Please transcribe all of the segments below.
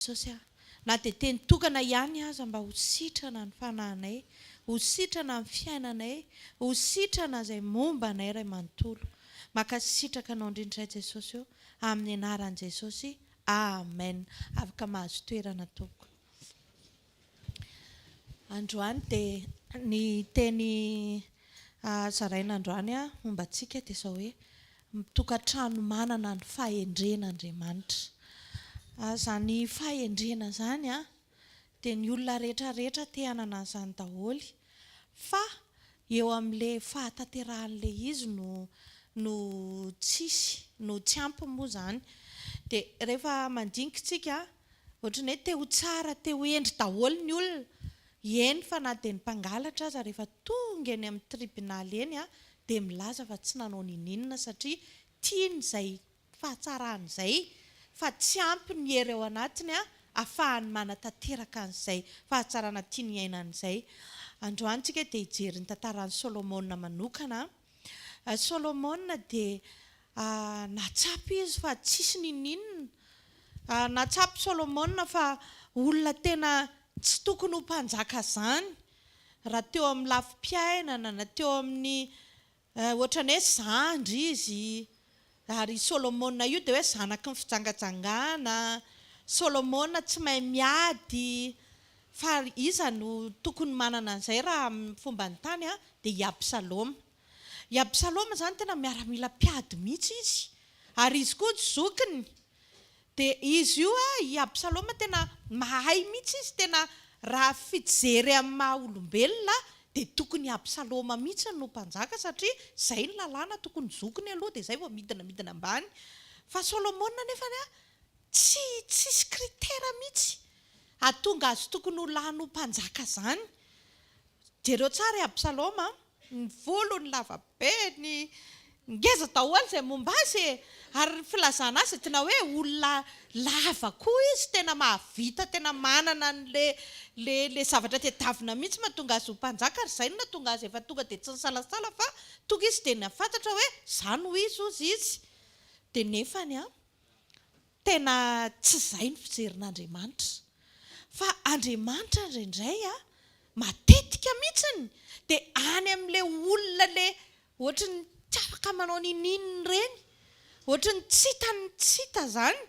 Jesosy na dia teny tokana ihany aza mba ho sitrana ny fanahinay, ho sitrana ny fiainanay, ho sitrana izay momba anay ray manontolo. Makasitraka anao indrindra Jesosy io amin'ny anaran'i Jesosy. Amen. Afaka mahazo toerana tompoko. Androany dia ny teny zaraina androany momba antsika dia izao hoe tokantrano manana ny fahendren'Andriamanitra. Izany fahendrena izany dia ny olona rehetrarehetra te hanana izany daholo, fa eo amin'ilay fahatanteran'ilay izy no tsy ampy moa izany. Dia rehefa mandinika tsika ohatra ny hoe te ho tsara, te ho endry daholo ny olona, eny fa na dia ny mpangalatra aza rehefa tonga eny amin'ny tribonaly eny dia milaza fa tsy nanao ninina satria tiany izay fahatsarany izay, fa tsy ampy ny hery ao anatiny ahafahany manatanteraka an'izay fahatsarana tiany iainana izay. Androany tsika dia hijery ny tantaran'i Solomona manokana. Solomona dia natsapy izy fa tsisy ninina. Natsapy Solomona fa olona tena tsy tokony ho mpanjaka izany. Raha teo amin'ny lafim-piainana na teo amin'ny ohatra ny hoe zandry izy. Ary Solomona io dia hoe zanaky ny fijangajangana. Solomona tsy mahay miady. Fa iza no tokony manana an'izay raha amin'ny fomba ny tany dia i Absaloma. I Absaloma izany tena miaramila mpiady mihitsy izy. Ary izy koa zokiny. Dia izy io i Absaloma tena mahay mihitsy izy, tena raha fijery amin'ny maha olombelona dia tokony Absaloma mihitsy no mpanjaka satria izay ny lalàna tokony zokiny aloha dia izay vao midina ambany. Fa Solomona nefa tsisy kritera mihitsy ahatonga azy tokony ho lany ho mpanjaka izany. Jereo tsara i Absaloma, ny volony lava be, ny ngeza daholo izay momba azy, ary ny filazana azy tena hoe olona lava koa izy, tena mahavita, tena manana le zavatra tediavina mihitsy mahatonga azy ho mpanjaka, ary izay no nahatonga azy efa tonga dia tsy nisalasala fa tonga izy dia nafantatra hoe izany ho izy ozy izy. Dia nefany tena tsy izay ny fijerin'Andriamanitra. Fa Andriamanitra indraindray matetika mihitsiny dia any amin'ilay olona ohatra ny tsy afaka manao ninina ireny, ohatra ny tsita izany.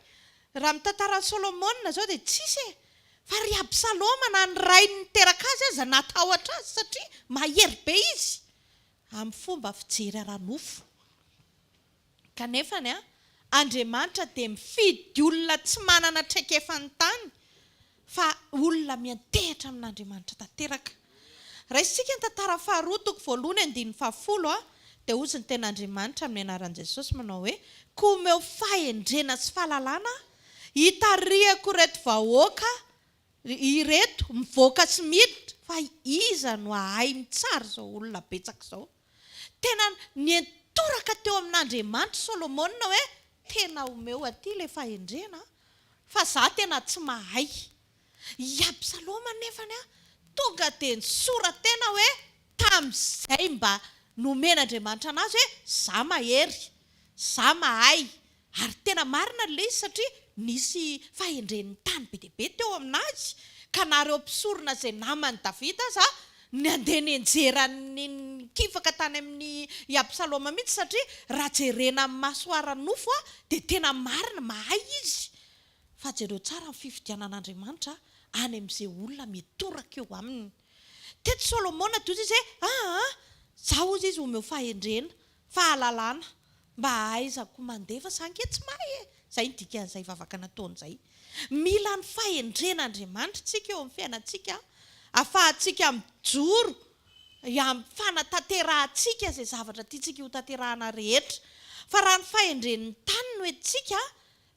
Raha mitantara Solomona izao dia tsisy fa ry Absaloma na ny ray niteraka azy aza natahotra azy satria mahery be izy amin'ny fomba fijery ara-nofo. Kanefany Andriamanitra dia mifidy olona tsy manana traikefa ny tany, fa olona miantehitra amin'Andriamanitra tanteraka. Raha isika ny tantara faharoa toko 1:10 dia hozy ny tena Andriamanitra amin'ny anaran'i Jesosy manao hoe komeo fahendrena sy fahalalana hitarihako reto vahoaka ireto mivoaka sy miditra, fa iza no ahay mitsara izao olona betsaka izao. Tena nentoraka teo amin'Andriamanitra Solomona hoe tena omeo aty ilay fahendrena, fa za tena tsy mahay. I Absaloma nefany tonga dia nisoratena hoe tamin'izay mba nomen'Andriamanitra anazy hoe za mahery, za mahay, ary tena marina ilay izy satria nisy fahendren'ny tany be dia be teo aminazy. Ka nareo mpisorona izay namany Davida aza ny andeha nianjeran'ny kifaka tany amin'ny i Absaloma mihitsy satria raha jerena amin'ny masoaran'ny nofo dia tena marina mahay izy. Fa jereo tsara ny fifidianan'Andriamanitra any amin'izay olona mitoraka eo aminy. Teto Solomona toy izy hoe za ozy izy omeo fahendrena, fahalalana mba ahaizako mandefa sa anke tsy mahay. Izay ny dikan'izay vavaka nataony izay. Mila ny fahendren'Andriamanitra tsika eo amin'ny fiainantsika, ahafahantsika mijoro amin'ny fanatanterantsika izay zavatra tiantsika ho tanterahana rehetra. Fa raha ny fahendren'ny tany no entsika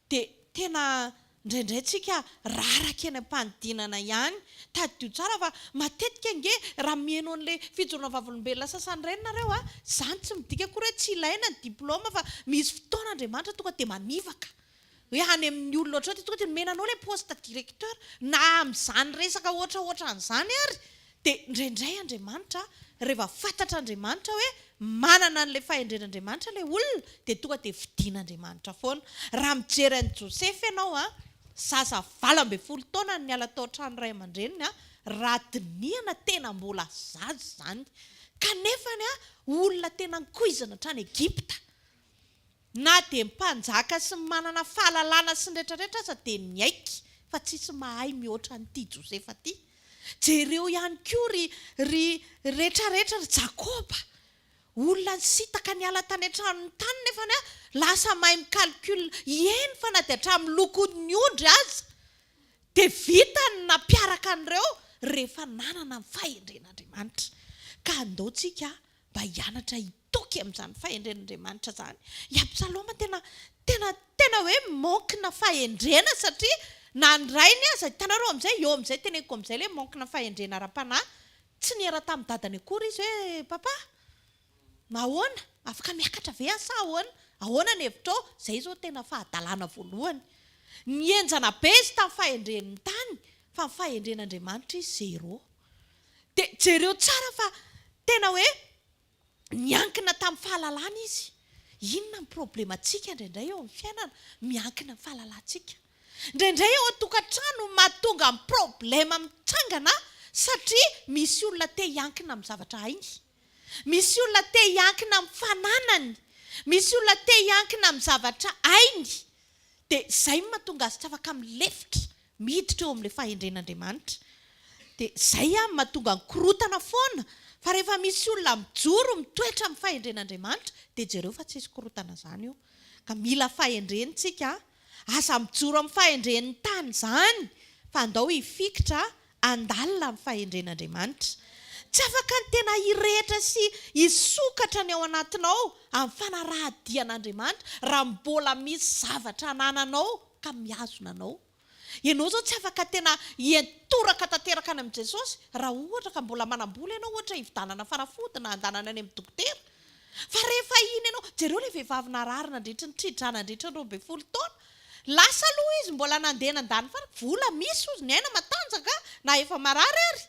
dia tena indraindray tsika raraka eny am-panidinana ihany. Tadio tsara fa matetika nge raha mihaino an'ilay fijoroana vavolombelona sasany ireny nareo izany tsy midika koa hoe tsy ilaina ny diploma, fa misy fotoana Andriamanitra tonga dia manivaka hoe any amin'ny olona ohatrany tonga dia menanao ilay poste directeur na amin'izany resaka ohatraohatran'izany ary. Dia indraindray Andriamanitra rehefa fantatra Andriamanitra hoe manana an'ilay fahendren'Andriamanitra ilay olona dia tonga dia vidian'Andriamanitra foana. Raha mijery an'i Josepha ianao zaza 20 taona ny ala tao trano ray aman-dreniny raha diniana tena mbola zaza zany kanefany olona tena nikoizana trany Egipta na dia mpanjaka sy manana fahalalana sy ny rehetrarehetra aza dia niaiky fa tsisy mahay mihoatra n'ity Josefa ty. Jereo ihany koa ry rehetrarehetra ry Jakoba olona nisitaka ny ala tany an-tranony tany nefa lasa mahay mikalkul eny fa na dia hatramin'ny lokon'ny ondry aza dia vitany nampiaraka an'ireo rehefa nanana ny fahendren'Andriamanitra. Ka andaontsika mba hianatra hitoky amin'izany fahendren'Andriamanitra zany. I Absaloma tena hoe monkina fahendrena satria na ny rainy aza hitanareo amin'izay eo amin'izay teneniko amin'izay le monkina fahendrena ara-panahy tsy nihera tamin'ny dadany akory izy hoe papa ahoana afaka miakatra ve asa ahoana ny hevitrao zay zao tena fahadalana voalohany. Nienjana be izy tamin'ny fahendren'ny tany fa ny fahendren'Andriamanitra izy zero. Dia jereo tsara fa tena hoe miankina tamin'ny fahalalana izy. Inona ny problemantsika indraindray eo amin'ny fiainana? Miankina amin'ny fahalalantsika. Indraindray eo an-tokantrano mahatonga amin'ny problema mitsangana satria misy olona te hiankina amin'ny zavatra hainy. Misy olona te hiankina amin'ny fananany. Misy olona te hiankina amin'ny zavatra hainy. Dia izay mahatonga azy tsy afaka milefitra miditra eo amin'ilay fahendren'Andriamanitra. Dia izay mahatonga nikorotana foana. Fa rehefa misy olona mijoro mitoetra amin'ny fahendren'Andriamanitra dia jereo fa tsisy korotana izany io. Ka mila fahendrentsika asa mijoro amin'ny fahendren'ny tany izany fa andao hifikitra andalina amin'ny fahendren'Andriamanitra. Tsy afaka ny tena hirehitra sy hisokatra ny ao anatinao amin'ny fanarahadian'Andriamanitra raha mbola misy zavatra anananao ka mihazona anao. Ianao zao tsy afaka tena hientoraka tanteraka any amin'i Jesosy raha ohatra ka mbola manam-bola ianao ohatra hividanana fanafody na handanana any amin'ny dokotera. Fa rehefa iny ianao jereo ilay vehivavy narary nandritra ny tridrana nandritra ny 20 taona lasa aloha izy mbola nandeha nandany fa vola misy ozy ny aina matanjaka na efa marary ary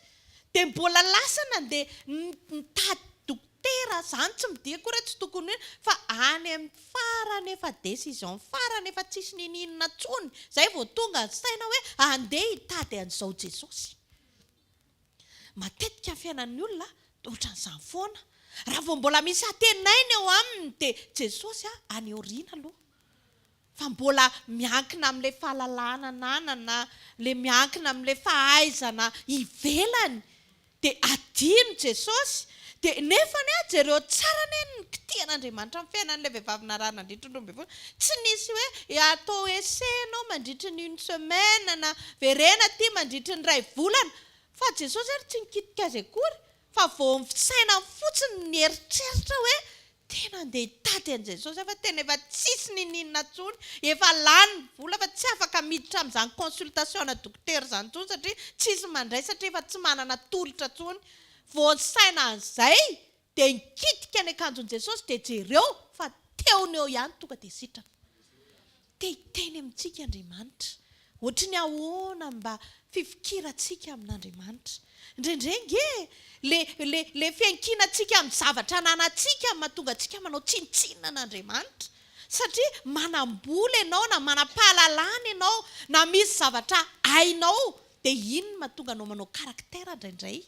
dia mbola lasa nandeha nitady dokotera zany tsy midika koa tsy tokony fa any amin'ny farany efa décision farany efa tsisy nininona tsony zay vao tonga ny saina hoe andeha hitady an'izao Jesosy. Matetika fiainan'ny olona ohatran'izany foana. Raha vao mbola misy atenainy eo aminy dia Jesosy any aoriana aloha. Fa mbola miankina amin'ilay fahalalana nanana, le miankina amin'ilay fahaizana ivelany dia adino Jesosy. Dia nefany jereo tsara ny kitian'Andriamanitra amin'ny fiainan'ilay vehivavy narary nandritra ny 20 tsy nisy hoe atao essai ianao mandritra ny une semaine na verena ty mandritra ny 2 volana. Fa Jesosy ary tsy nikitika azy akory fa vao saina fotsiny ny eritreritra hoe tena andeha hitady an' Jesosy fa tena efa tsisy nininona tsony efa lany vola fa tsy afaka miditra amin'izany consultation na dokotera izany tsony satria tsisy mandray satria efa tsy manana tolotra tsony. Vao saina an'izay dia nikitika ny akanjon'i Jesosy dia jereo fa teony eo ihany tonga dia sitrana. Dia hiteny amintsika Andriamanitra ohatra ny ahoana mba fifikirantsika amin'Andriamanitra. Indraindray le fiankinantsika amin'ny zavatra ananantsika mahatonga antsika manao tsintsinina n'Andriamanitra. Satria manam-bola ianao na manam-pahalalana ianao na misy zavatra hainao dia iny mahatonga anao manao karaktera indraindray.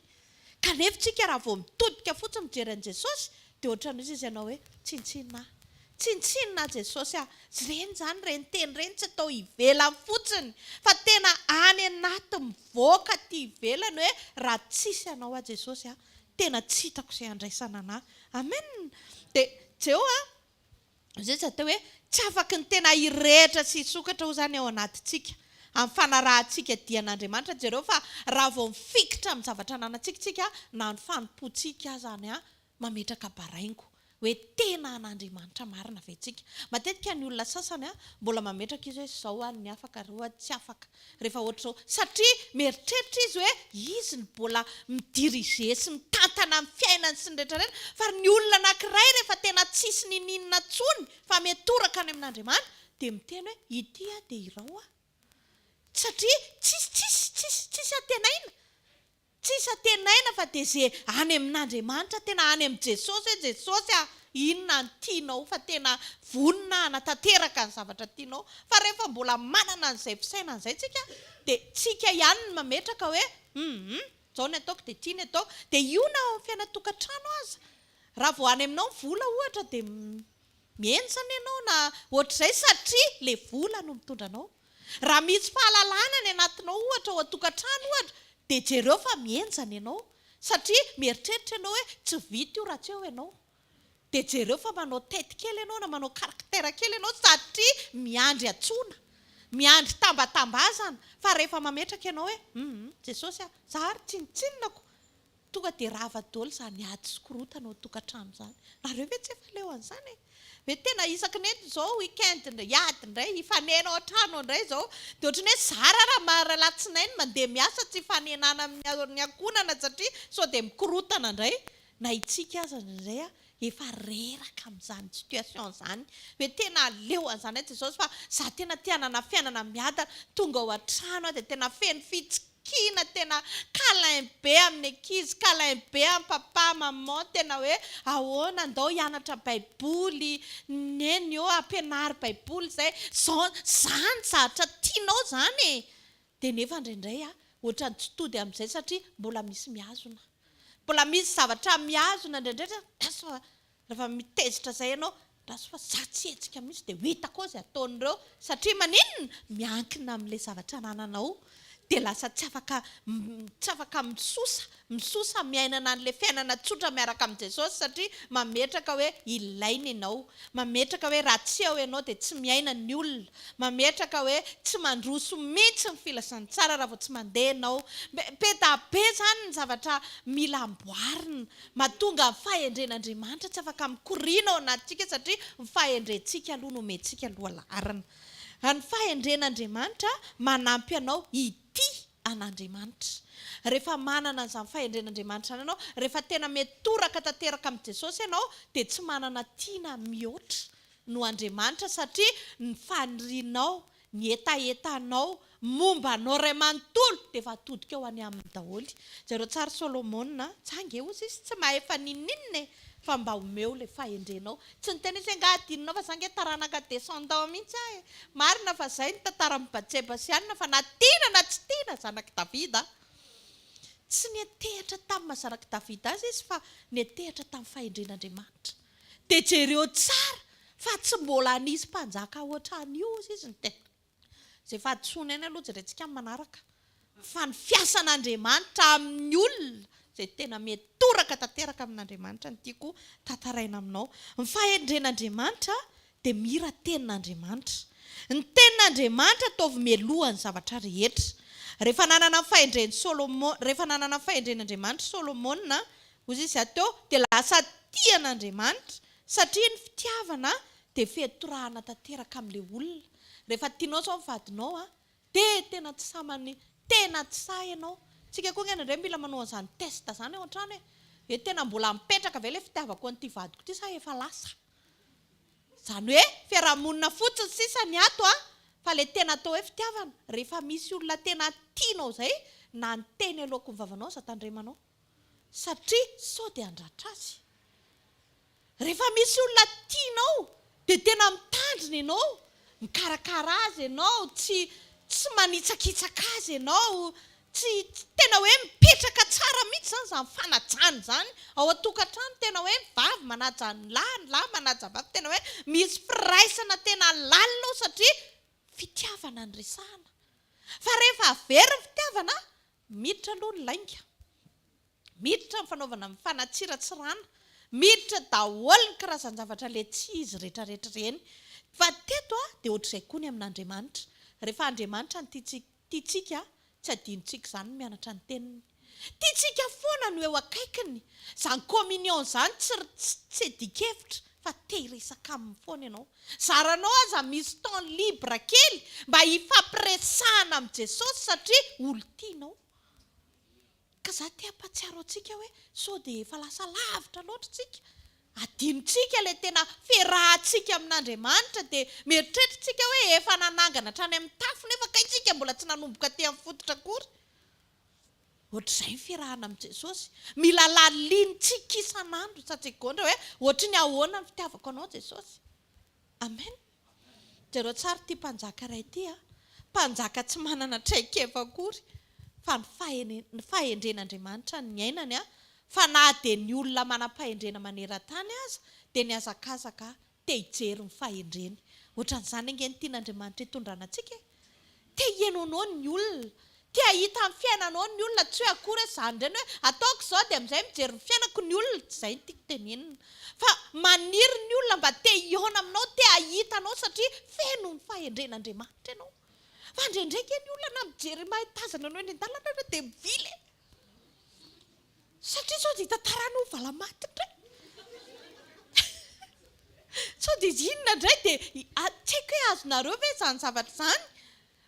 Kanefa tsika raha vao mitodika fotsiny mijery an'i Jesosy dia ohatran'izy izy ianao hoe tsintsinina Jesosy ireny zany ireny teny ireny tsy atao ivelany fotsiny fa tena any anaty mivoaka ty ivelany hoe raha tsisy ianao a Jesosy tena tsy hitako izay andraisana anahy. Amen. Dia jeo zay atao hoe tsy afaka ny tena hirehitra sy hisokatra ho zany ao anatintsika amin'ny fanarahantsika dian'Andriamanitra jereo fa raha vao mifikitra amin'ny zavatra ananantsika na ny fanompoantsika zany mametraka baraingo hoe tena an'Andriamanitra marina ve tsika. Matetika ny olona sasany mbola mametraka izy hoe zao ny afaka roa tsy afaka rehefa ohatrao satria mieritreritra izy hoe izy ny mbola midirige sy mitantana amin'ny fiainany sy ny rehetrarehetra fa ny olona anankiray rehefa tena tsisy nininona tsony fa metoraka any amin'Andriamanitra dia miteny hoe ity dia irao satria tsisy atenaina. Tsisy atenaina fa dia izay any amin'Andriamanitra tena any amin'i Jesosy hoe Jesosy inona ny tianao fa tena vonina hanatanteraka ny zavatra tianao. Fa rehefa mbola manana an'izay fisaina an'izay tsika dia tsika ihany no mametraka hoe zao ny ataoko dia tia ny ataoko. Dia io na ao amin'ny fiainatokantrano aza. Raha vao any aminao vola ohatra dia mientsana ianao na ohatr'izay satria ilay vola no mitondra anao. Raha misy fahalalana ny anatinao ohatra ao an-tokantrano ohatra dia jereo fa mientsana ianao satria mieritreritra ianao hoe tsy vita io raha tsy eo ianao. Dia jereo fa manao tety kely ianao na manao karaktera kely ianao satria miandry atsoina, miandry tambatambazana. Fa rehefa mametraka ianao hoe Jesosy zahary tsinitsinonako, tonga dia rava daholo izany ady sy korotana ao an-tokantrano izany. Nareo ve tsy efa leo an'izany? Hoe tena isaky ny ety izao weekend iady indray hifanena ao an-trano indray izao dia ohatrany hoe zara raha maralatsinainy mandeha miasa tsy hifanenana amin'ny ankonana satria sao dia mikorotana indray. Na itsika aza indray efa reraka amin'izany situation izany hoe tena leo an'izany hoe Jesosy fa za tena tianana fiainana miadana tonga ao an-trano dia tena feno fitsikina tena câlin be amin'ny ankizy, câlin be amin'ny papa maman, tena hoe ahoana andao hianatra baiboly neny eo ampianary baiboly izay zany zavatra tianao izany. Dia nefa indraindray ohatrany tsy tody amin'izay satria mbola misy mihazona, mbola misy zavatra mihazona indraindray. Rehefa mitezitra izay ianao fa za tsy hetsika mihitsy dia hitako izay ataon'ireo satria maninona miankina amin'ilay zavatra anananao. Dia lasa tsy afaka misosa miainana an'ilay fiainana tsotra miaraka amin'i Jesosy satria mametraka hoe ilaina ianao, mametraka hoe raha tsy eo ianao dia tsy miaina ny olona, mametraka hoe tsy mandroso mihitsy ny filazan'ny tsara raha vao tsy mandeha ianao. Be izany ny zavatra mila amboarina mahatonga ny fahendren'Andriamanitra tsy afaka mikoriana ao anatintsika satria ny fahendrentsika aloha no omentsika lohalarina. Ny fahendren'Andriamanitra manampy anao ity an'Andriamanitra. Rehefa manana an'izany fahendren'Andriamanitra ianao, rehefa tena metoraka tanteraka amin'i Jesosy ianao dia tsy manana tiana mihoatra no Andriamanitra satria ny fanirianao, ny etaetanao, momba anao iray manontolo dia efa atodika eo any aminy daholo. Zareo tsara Solomona, tsange ozy izy tsy mahefa nininina fa mba omeo ilay fahendrenao. Tsy ny tena izy angadinina fa zange taranaka descendant mihitsy marina fa izay ny tantara Batsebasiana fa na tiana na tsy tiana zanaky Davida. Tsy netehitra tamin'ny mazanaky Davida azy izy fa netehitra tamin'ny fahendren'Andriamanitra. Dia jereo tsara fa tsy mbola nisy mpanjaka ohatran'io izy ny tena. Izay fahadisoana eny aloha jerentsika amin'ny manaraka. Fa ny fiasan'Andriamanitra amin'ny olona izay tena metoraka tanteraka amin'Andriamanitra ny tiako tantaraina aminao. Ny fahendren'Andriamanitra dia mira tenin'Andriamanitra. Ny tenin'Andriamanitra ataovy mialohan'ny zavatra rehetra. Rehefa nanana fahendren'Andriamanitra Solomona, hozy izy ateo dia lasa tian'Andriamanitra satria ny fitiavana dia fiatorahana tanteraka amin'ilay olona. Rehefa tianao zao mivadinao dia tena tsy samany, tena tsy sahy ianao. Tsika koa ngany indray mila manao an'izany testa izany ao an-trano hoe tena mbola mipetraka ve ilay fitiavako an'ity vadiko ity sa efa lasa. Izany hoe fiarahamonina fotsiny sisa ny ato fa ilay tena atao hoe fitiavana. Rehefa misy olona tena tianao izay na ny teny aloako ny vavanao za tandremanao satria sao dia handratra azy. Rehefa misy olona tianao dia tena mitandrina ianao, mikarakara azy ianao, tsy manitsakitsaka azy ianao, tsy tena hoe mipetraka tsara mihitsy izany izany fanajana izany ao an-tokantrano. Tena hoe vavy manaja ny lahy, ny lahy manaja vavy, tena hoe misy firaisana tena lalina satria fitiavana ny resahana. Fa rehefa very ny fitiavana miditra aloha ny lainga, miditra ny fanaovana ny fanatsiratsirana, miditra daholo ny karazan-javatra ilay tsy izy rehetrarehetra ireny. Fa teto dia ohatr'izay koa ny amin'Andriamanitra. Rehefa Andriamanitra ny tiantsika tsy adinontsika izany mianatra ny teniny. Tiantsika foana no eo akaikiny. Izany communion izany tsy edikevitra fa te hiresaka aminy foana ianao. Zaranao aza misy temps libre kely mba hifampiresahana amin'i Jesosy satria olo-tianao. Ka za te hampatsiaro antsika hoe sao dia efa lasa lavitra loatra tsika. Adinontsika ilay tena fiarahantsika amin'Andriamanitra dia mieritreritritsika hoe efa nanangana hatrany amin'ny tafo nefa ka isika mbola tsy nanomboka aty amin'ny fototra akory. ohatr'izay ny fiarahana amin'i Jesosy. Mila lalinitsika isan'andro satria gondra hoe ohatry ny ahoana ny fitiavako anao Jesosy. Amen. Jereo tsara ity mpanjaka iray ity mpanjaka tsy manana traikefa akory fa ny fahendren'Andriamanitra ny ainany fa na dia ny olona manam-pahendrena maneran-tany aza dia ny azakazaka te hijery ny fahendreny. Ohatran'izany ange ny tian'Andriamanitra hitondrana antsika. Te hihainonao ny olona, te hahita amin'ny fiainanao ny olona, tsy hoe akory izany ireny hoe ataoko izao dia amin'izay mijery ny fiainako ny olona, tsy izay no tiako tenenina. Fa maniry ny olona mba te hihaona aminao, te hahita anao satria feno ny fahendren'Andriamanitra ianao. Fa ndraindraiky ny olona na mijery mahitazana anao eny an-dalana dia mivily. Satria sao dia tantarana ho valamaty indray. Sao dia inona indray dia tsy haiko hoe azonareo ve izany zavatra izany.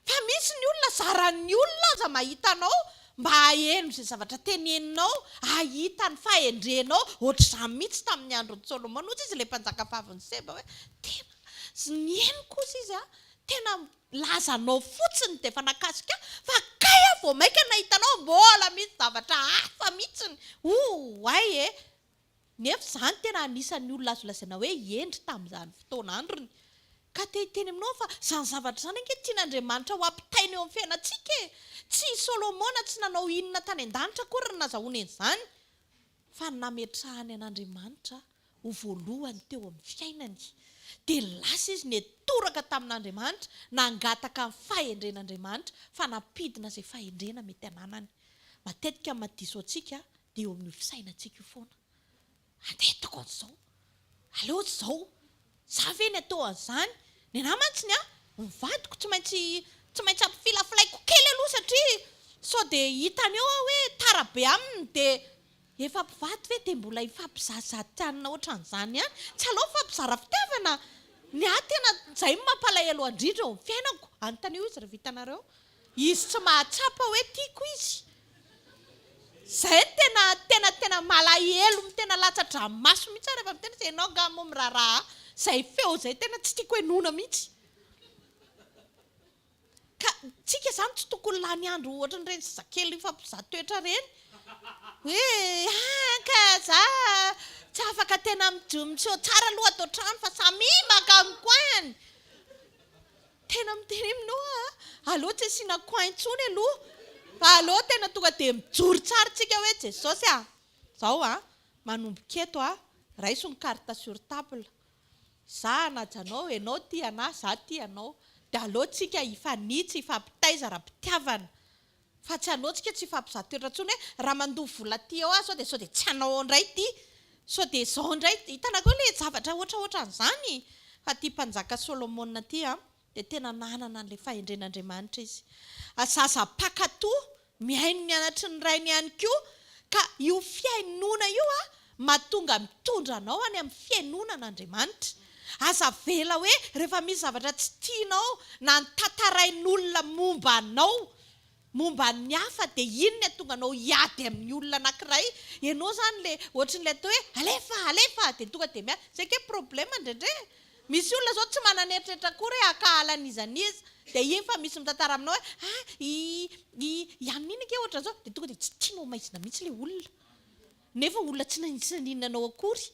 Fa misy ny olona zaran'ny olona aza mahita anao mba haheno izay zavatra teneninao, hahita ny fahendrenao. Ohatr'izany mihitsy tamin'ny andron'i Solomona ohatsy izy ilay mpanjaka vavin'ny Seba hoe tena ny haino kosa izy tena lazanao fotsiny dia efa nakasika fa kay vao maika nahitanao mbola misy zavatra hafa mihitsiny. Ay nefa izany tena anisan'ny olona azo lazaina hoe endry tamin'izany fotoana androny. Ka teny aminao fa izany zavatra izany ange tian'Andriamanitra ho ampitaina eo amin'ny fiainantsika. Tsy Solomona tsy nanao inona tany an-danitra akory ny nazahoany an'izany, fa nametrahany an'Andriamanitra ho voalohany teo amin'ny fiainany. Dia lasa izy netoraka tamin'Andriamanitra, nangataka ny fahendren'Andriamanitra fa nampidina izay fahendrena mety ananany. Matetika madiso antsika dia eo amin'ny fisainantsika io foana. Andetako an'izao, aleo izao, za ve ny atao an'izany? Ny namantsiny mivadiko tsy maintsy ampifilafilaiko kely aloha satria sao dia hitany eo hoe tarabe aminy dia efa mpivady ve dia mbola hifampizazatianina ohatran'izany ihany. Tsy aleo fampizara fitiavana. Ny tena izay mampalahelo andrindra eo amin'ny fiainako. Anontany io izy rehefa hitanareo. Izy tsy mahatsapa hoe tiako izy. Izay tena malahelo, tena latsatra maso mihitsy rehefa miteny izay ianao ngamo miraharaha. Izay feo izay tena tsy tiako hoe nona mihitsy. Ka tsika izany tsy tokony lany andro ohatran'ireny zazakely fampizatoetra ireny. Hoe ka za tsy afaka tena miseho tsara aloha atao trano fa samy maka amin'ny coin. Tena miteny aminao aleo tsy asiana coin intsony aloha. Fa aleo tena tonga dia mijoro tsara tsika hoe Jesosy izao manomboka eto raiso ny carte sur table. Za najanao, ianao ty anahy, za ty ianao. Dia aleo tsika hifanitsy, hifampitaiza raha-pitiavana. Fa tsy aleo tsika tsy hifampizatoetra intsony hoe raha mandoa vola ty ao sao dia tsy hanao indray ty. Sao dia izao indray hitanako hoe ilay zavatra ohatran'izany. Fa ty mpanjaka Solomona ty dia tena nanana an'ilay fahendren'Andriamanitra izy. Zazam-pakatoa mihaino mianatry ny rainy ihany koa. Ka io fiainona io mahatonga mitondra anao any amin'ny fiainonan'Andriamanitra. Aza vela hoe rehefa misy zavatra tsy tianao na ny tantarain'olona momba anao, momba ny hafa dia inona tonga anao hiady amin'ny olona anankiray. Ianao izany ilay ohatran'ilay atao hoe alefa dia tonga dia miady. Izay ke problema indraindray. Misy olona izao tsy mananeritreritra akory hoe akahalan'izaniza. Dia iny fa misy mitantara aminao hoe iaminina ke ohatran'izao dia tonga dia tsy tianao maizina mihitsy ilay olona. Nefa olona tsy naninanao akory.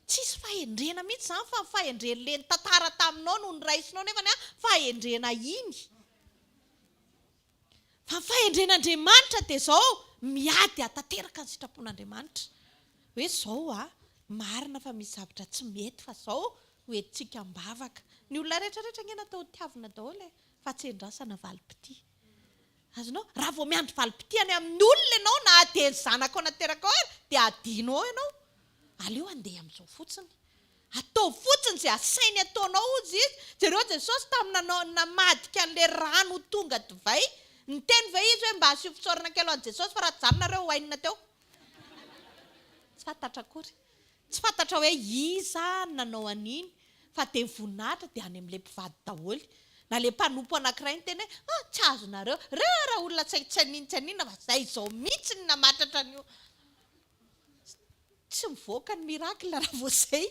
Tsisy fahendrena mihitsy izany fa fahendren'ilay tantara taminao no nyraisinao nefa fahendrena iny. Fa fahendren'Andriamanitra dia izao miady hatanteraka ny sitrapon'Andriamanitra. Hoe izao marina fa misy zavatra tsy mety fa izao hoentintsika mbavaka. Ny olona rehetrarehetra nge natao tiavina daholo fa tsy endrasana valipity. Azonao raha vao miandry valipity any amin'ny olona ianao na adeny zanaka ao nateraka ao dia adinao ianao. Aleo andeha amin'izao fotsiny. Atao fotsiny izay asainy ataonao izy. Jereo Jesosy tamin'ny namadika an'ilay rano tonga divay. Niteny ve izy hoe mba asio fitsaorana kely ho an'i Jesosy fa raha tsy izany nareo hohainina teo. Tsy fantatra akory. Tsy fantatra hoe iza nanao an'iny fa dia voninahitra dia any amin'ilay mpivady daholo. Na ilay mpanompo anankiray ny teny hoe tsy azonareo. Raha olona tsy aninona fa izay izao mihitsy ny namatratra an'io. Tsy mivoaka ny mirakla raha vao izay.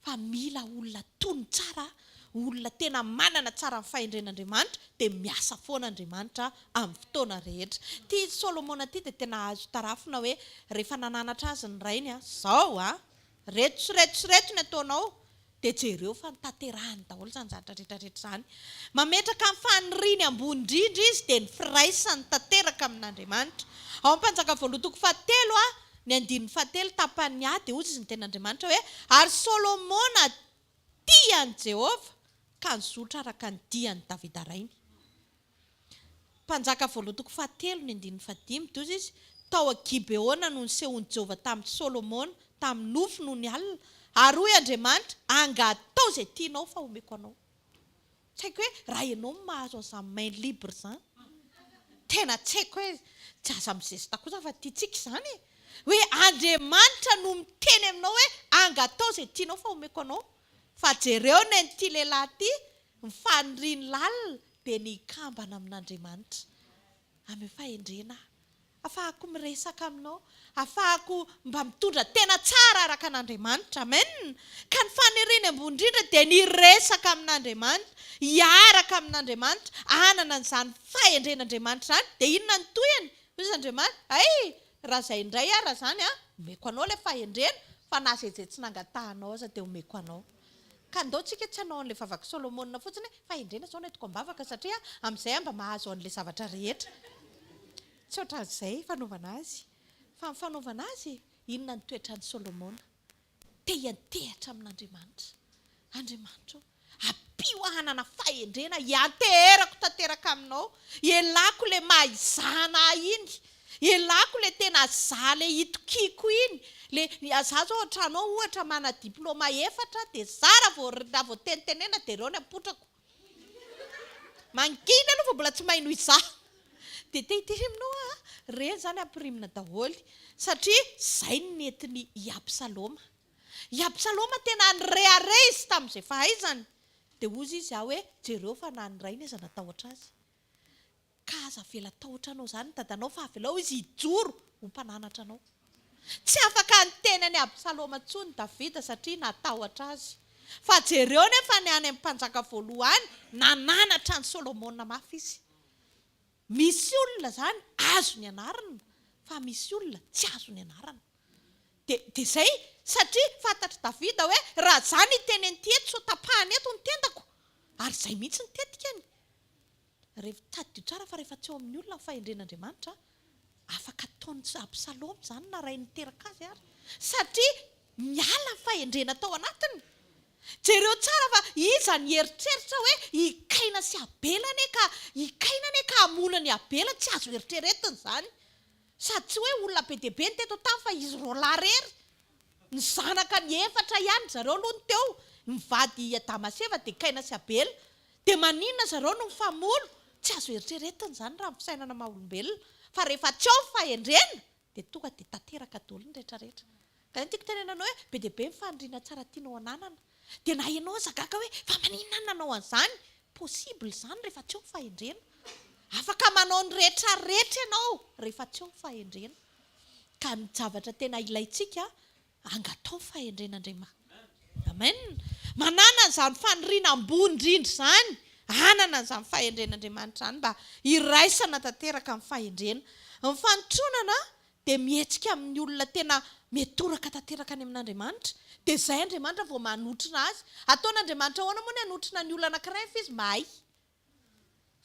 Fa mila olona tony tsara olona tena manana tsara ny fahendren'Andriamanitra dia miasa foana Andriamanitra amin'ny fotoana rehetra. Ty Solomona ty dia tena azo tarafina hoe rehefa nananatra azy ny rainy zao reto ny ataonao dia jereo fa nitanterahany daholo izany zavatra rehetrarehetra izany. Mametraka amin'ny faniriany ambony indrindra izy dia ny firaisany tanteraka amin'Andriamanitra. Ao amin'ny Mpanjaka 7:7 ny 9:7 tapany dia hozy izy ny ten'Andriamanitra hoe ary Solomona tiany Jehovah ka nizotra araka ny diany Davida rainy. Mpanjaka 7:7 ny 9:5 toy izy tao a Gibeona no nisehony Jehovah tamin'ny Solomona tamin'ny nofo noho ny alina ary hoy Andriamanitra angatao izay tianao fa omeko anao. Tsy haiko hoe raha ianao mahazo an'izany main libre izany tena tsy haiko hoe tsy aza mizesta kosa fa tiantsika izany hoe Andriamanitra no miteny aminao hoe angatao izay tianao fa omeko anao. Fa jereo ny an'ity lehilahy ity mifaniriany lalina dia nikambana amin'Andriamanitra amin'ny fahendrena. Afahako miresaka aminao, afahako mba mitondra tena tsara araka an'Andriamanitra. Amen. Ka ny faniriany ambony indrindra dia niresaka amin'Andriamanitra, hiaraka amin'Andriamanitra, anana an'izany fahendren'Andriamanitra izany. Dia inona ny toyany? Hoy Andriamanitra, raha izay indray raha izany omeko anao ilay fahendrena, fa na izay tsy nangatahanao aza dia omeko anao. Ka ndao tsika tsy hanao an'ilay vavaka Solomona fotsiny fahendrena izao no entiko ambavaka satria amin'izay mba mahazo an'ilay zavatra rehetra. Tsy ohatran'izay fanaovana azy. Fa ny fanaovana azy, inona ny toetran'i Solomona? Tehatra amin'Andriamanitra. Andriamanitra, ampio hanana fahendrena hianterako tanteraka aminao. Ialako ilay mahizana iny. Ialako ilay tena zaho ilay itokiko iny. Zaho zao ohatranao ohatra mana diplôma 4 dia zara vao tenitenena dia ireo ny apotrako. Mangina aloha fa mbola tsy mahay noho izaho. Dia tehitery aminao reny izany ampirimina daholo. Satria izay ny netiny i Absaloma. I Absaloma tena nireare izy tamin'izay fahaizany. Dia hozy izy hoe jereo fa naniraina izy natahotra azy. Ka aza avela tahotra anao izany dadanao fa avelao izy hijoro ho mpananatra anao. Tsy afaka niteny any Absaloma intsony Davida satria natahotra azy. Fa jereo nefa ny any amin'ny Mpanjaka 1 nananatra ny Solomona mafy izy. Misy olona izany azo ny anarana fa misy olona tsy azo ny anarana. Dia izay satria fantatra Davida hoe raha izany iteny an'ity eto so tapahany eto ny tendako. Ary izay mihitsy ny tetikany. Rehefa tadidio tsara fa rehefa tsy eo amin'ny olona ny fahendren'Andriamanitra afaka ataony Absaloma izany na ray niteraka azy ary. Satria miala ny fahendrena tao anatiny. Jereo tsara fa iza ny eritreritra hoe hikaina sy abelany ka hamonany abela tsy azo eritreretiny izany. Sady tsy hoe olona be dia be ny teto tany fa izy roalahy rery. Ny zanaka ny 4 ihany zareo aloha ny teo. Mivady Damaseva dia hikaina sy abela. Dia maninona zareo no mifamolo. Tsy azo eritreretiny izany raha fisainana maha-olombelona. Fa rehefa tsy ao fahendrena dia tonga dia tanteraka daholo ny rehetrarehetra. Ka tiako tenenana hoe be dia be ny faniriana tsara tianao ananana. Dia na ianao zagaka hoe fa maninona nanao an'izany? Possible izany rehefa tsy ao fahendrena. Afaka manao ny rehetrarehetra ianao rehefa tsy ao fahendrena. Ka ny zavatra tena ilaitsika angatao fahendren'Andriamanitra. Amen. Manana an'izany faniriana ambony indrindra izany. Anana an'izany fahendren'Andriamanitra izany mba hiraisana tanteraka amin'ny fahendrena. Ny fanotronana dia mihetsika amin'ny olona tena metoraka tanteraka any amin'Andriamanitra. Dia izay Andriamanitra vao manotrina azy. Ataon'Andriamanitra ahoana moa ny anotrina ny olona anankiray fa izy mahay.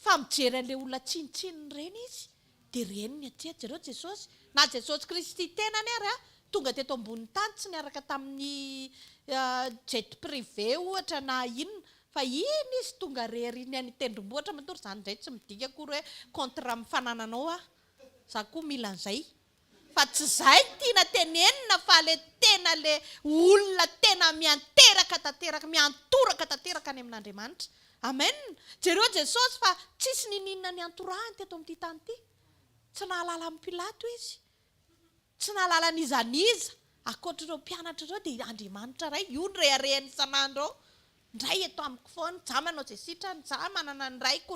Fa mijery an'ilay olona tsinontsinony ireny izy. Dia ireny ny aty jereo Jesosy. Na Jesosy Kristy tenany ary tonga teto ambonin'ny tany tsy niaraka tamin'ny jet privé ohatra na inona. Fa iny izy tonga rery ny any tendrombohitra matory izany indray tsy midika akory hoe contre mifanananao za koa mila an'izay. Fa tsy izay tiana tenenina fa ilay tena ilay olona tena mianteraka tanteraka, miantoraka tanteraka any amin'Andriamanitra. Amen. Jereo Jesosy fa tsisy nininona ny antorahany teto amin'ity tany ity. Tsy nahalala amin'ny Pilato izy. Tsy nahalala n'iza akoatr'ireo mpianatra ireo dia Andriamanitra ray io ny reharehany isan'andro ao. Ndray eto amiko foana, za manao izay sitrany, za manana ny raiko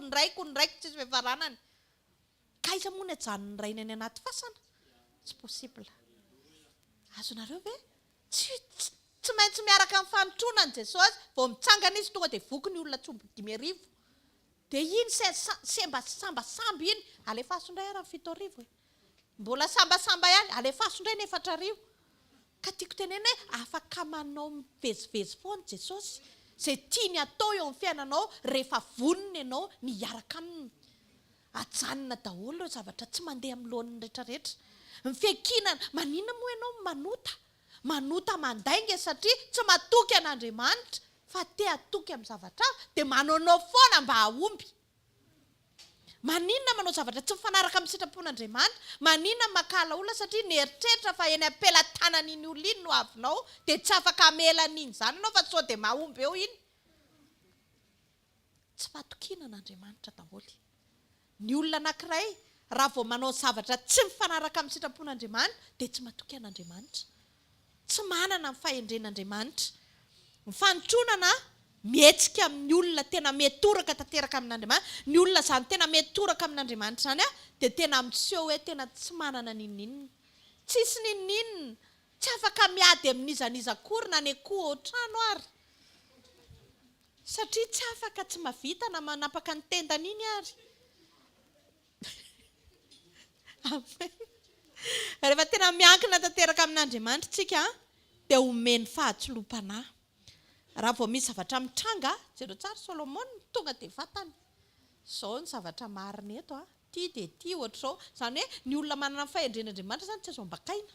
tsisy fiafaranany. Ka iza moa ny ajanony ny rainy any anaty fasana? Tsy possible. Azonareo ve? Tsy tsy maintsy miaraka amin'ny fanontronan'i Jesosy, vao mitsangana izy tonga dia voky ny olona tsombo 5,000. Dia iny sambasamby iny, alefaso indray ary 7,000 e. Mbola sambasamba ihany, alefaso indray ny 4,000. Ka tiako tenena hoe afaka manao mivezivezy foana Jesosy. Izay tiany atao eo amin'ny fiainanao rehefa vonona ianao miaraka aminy. Ajanona daholo ireo zavatra tsy mandeha amin'ny lohan'ny rehetrarehetra. Ny fiankinana, maninona moa ianao manota mandainga satria tsy matoky an'Andriamanitra fa te atoky amin'ny zavatra dia manaonao foana mba hahomby. Maninona manao zavatra tsy mifanaraka amin'ny sitrapon'Andriamanitra, maninona makala olona satria nieritreritra fa eny ampelantanan'iny olona iny no avinao dia tsy afaka amelan'iny izany ianao fa sao dia mahomby eo iny. Tsy fatokiana an'Andriamanitra daholo. Ny olona anankiray raha vao manao zavatra tsy mifanaraka amin'ny sitrapon'Andriamanitra dia tsy matoky an'Andriamanitra. Tsy manana ny fahendren'Andriamanitra. Ny fanotronana mihetsika amin'ny olona tena metoraka tanteraka amin'Andriamanitra. Ny olona izany tena metoraka amin'Andriamanitra izany dia tena miseho hoe tena tsy manana ninninina. Tsisy ninninina. Tsy afaka miady amin'izaniza akory na ny akoho ao trano ary. Satria tsy afaka, tsy mavita na manapaka ny tendany iny ary. Amen. Rehefa tena miankina tanteraka amin'Andriamanitra tsika dia omeny fahatsolom-panahy. Raha vao misy zavatra mitranga, jereo tsara Solomona tonga dia vatany. Izao ny zavatra marina eto tia dia tia ohatr'izao. Izany hoe ny olona manana fahendren'Andriamanitra izany tsy azo ambakaina.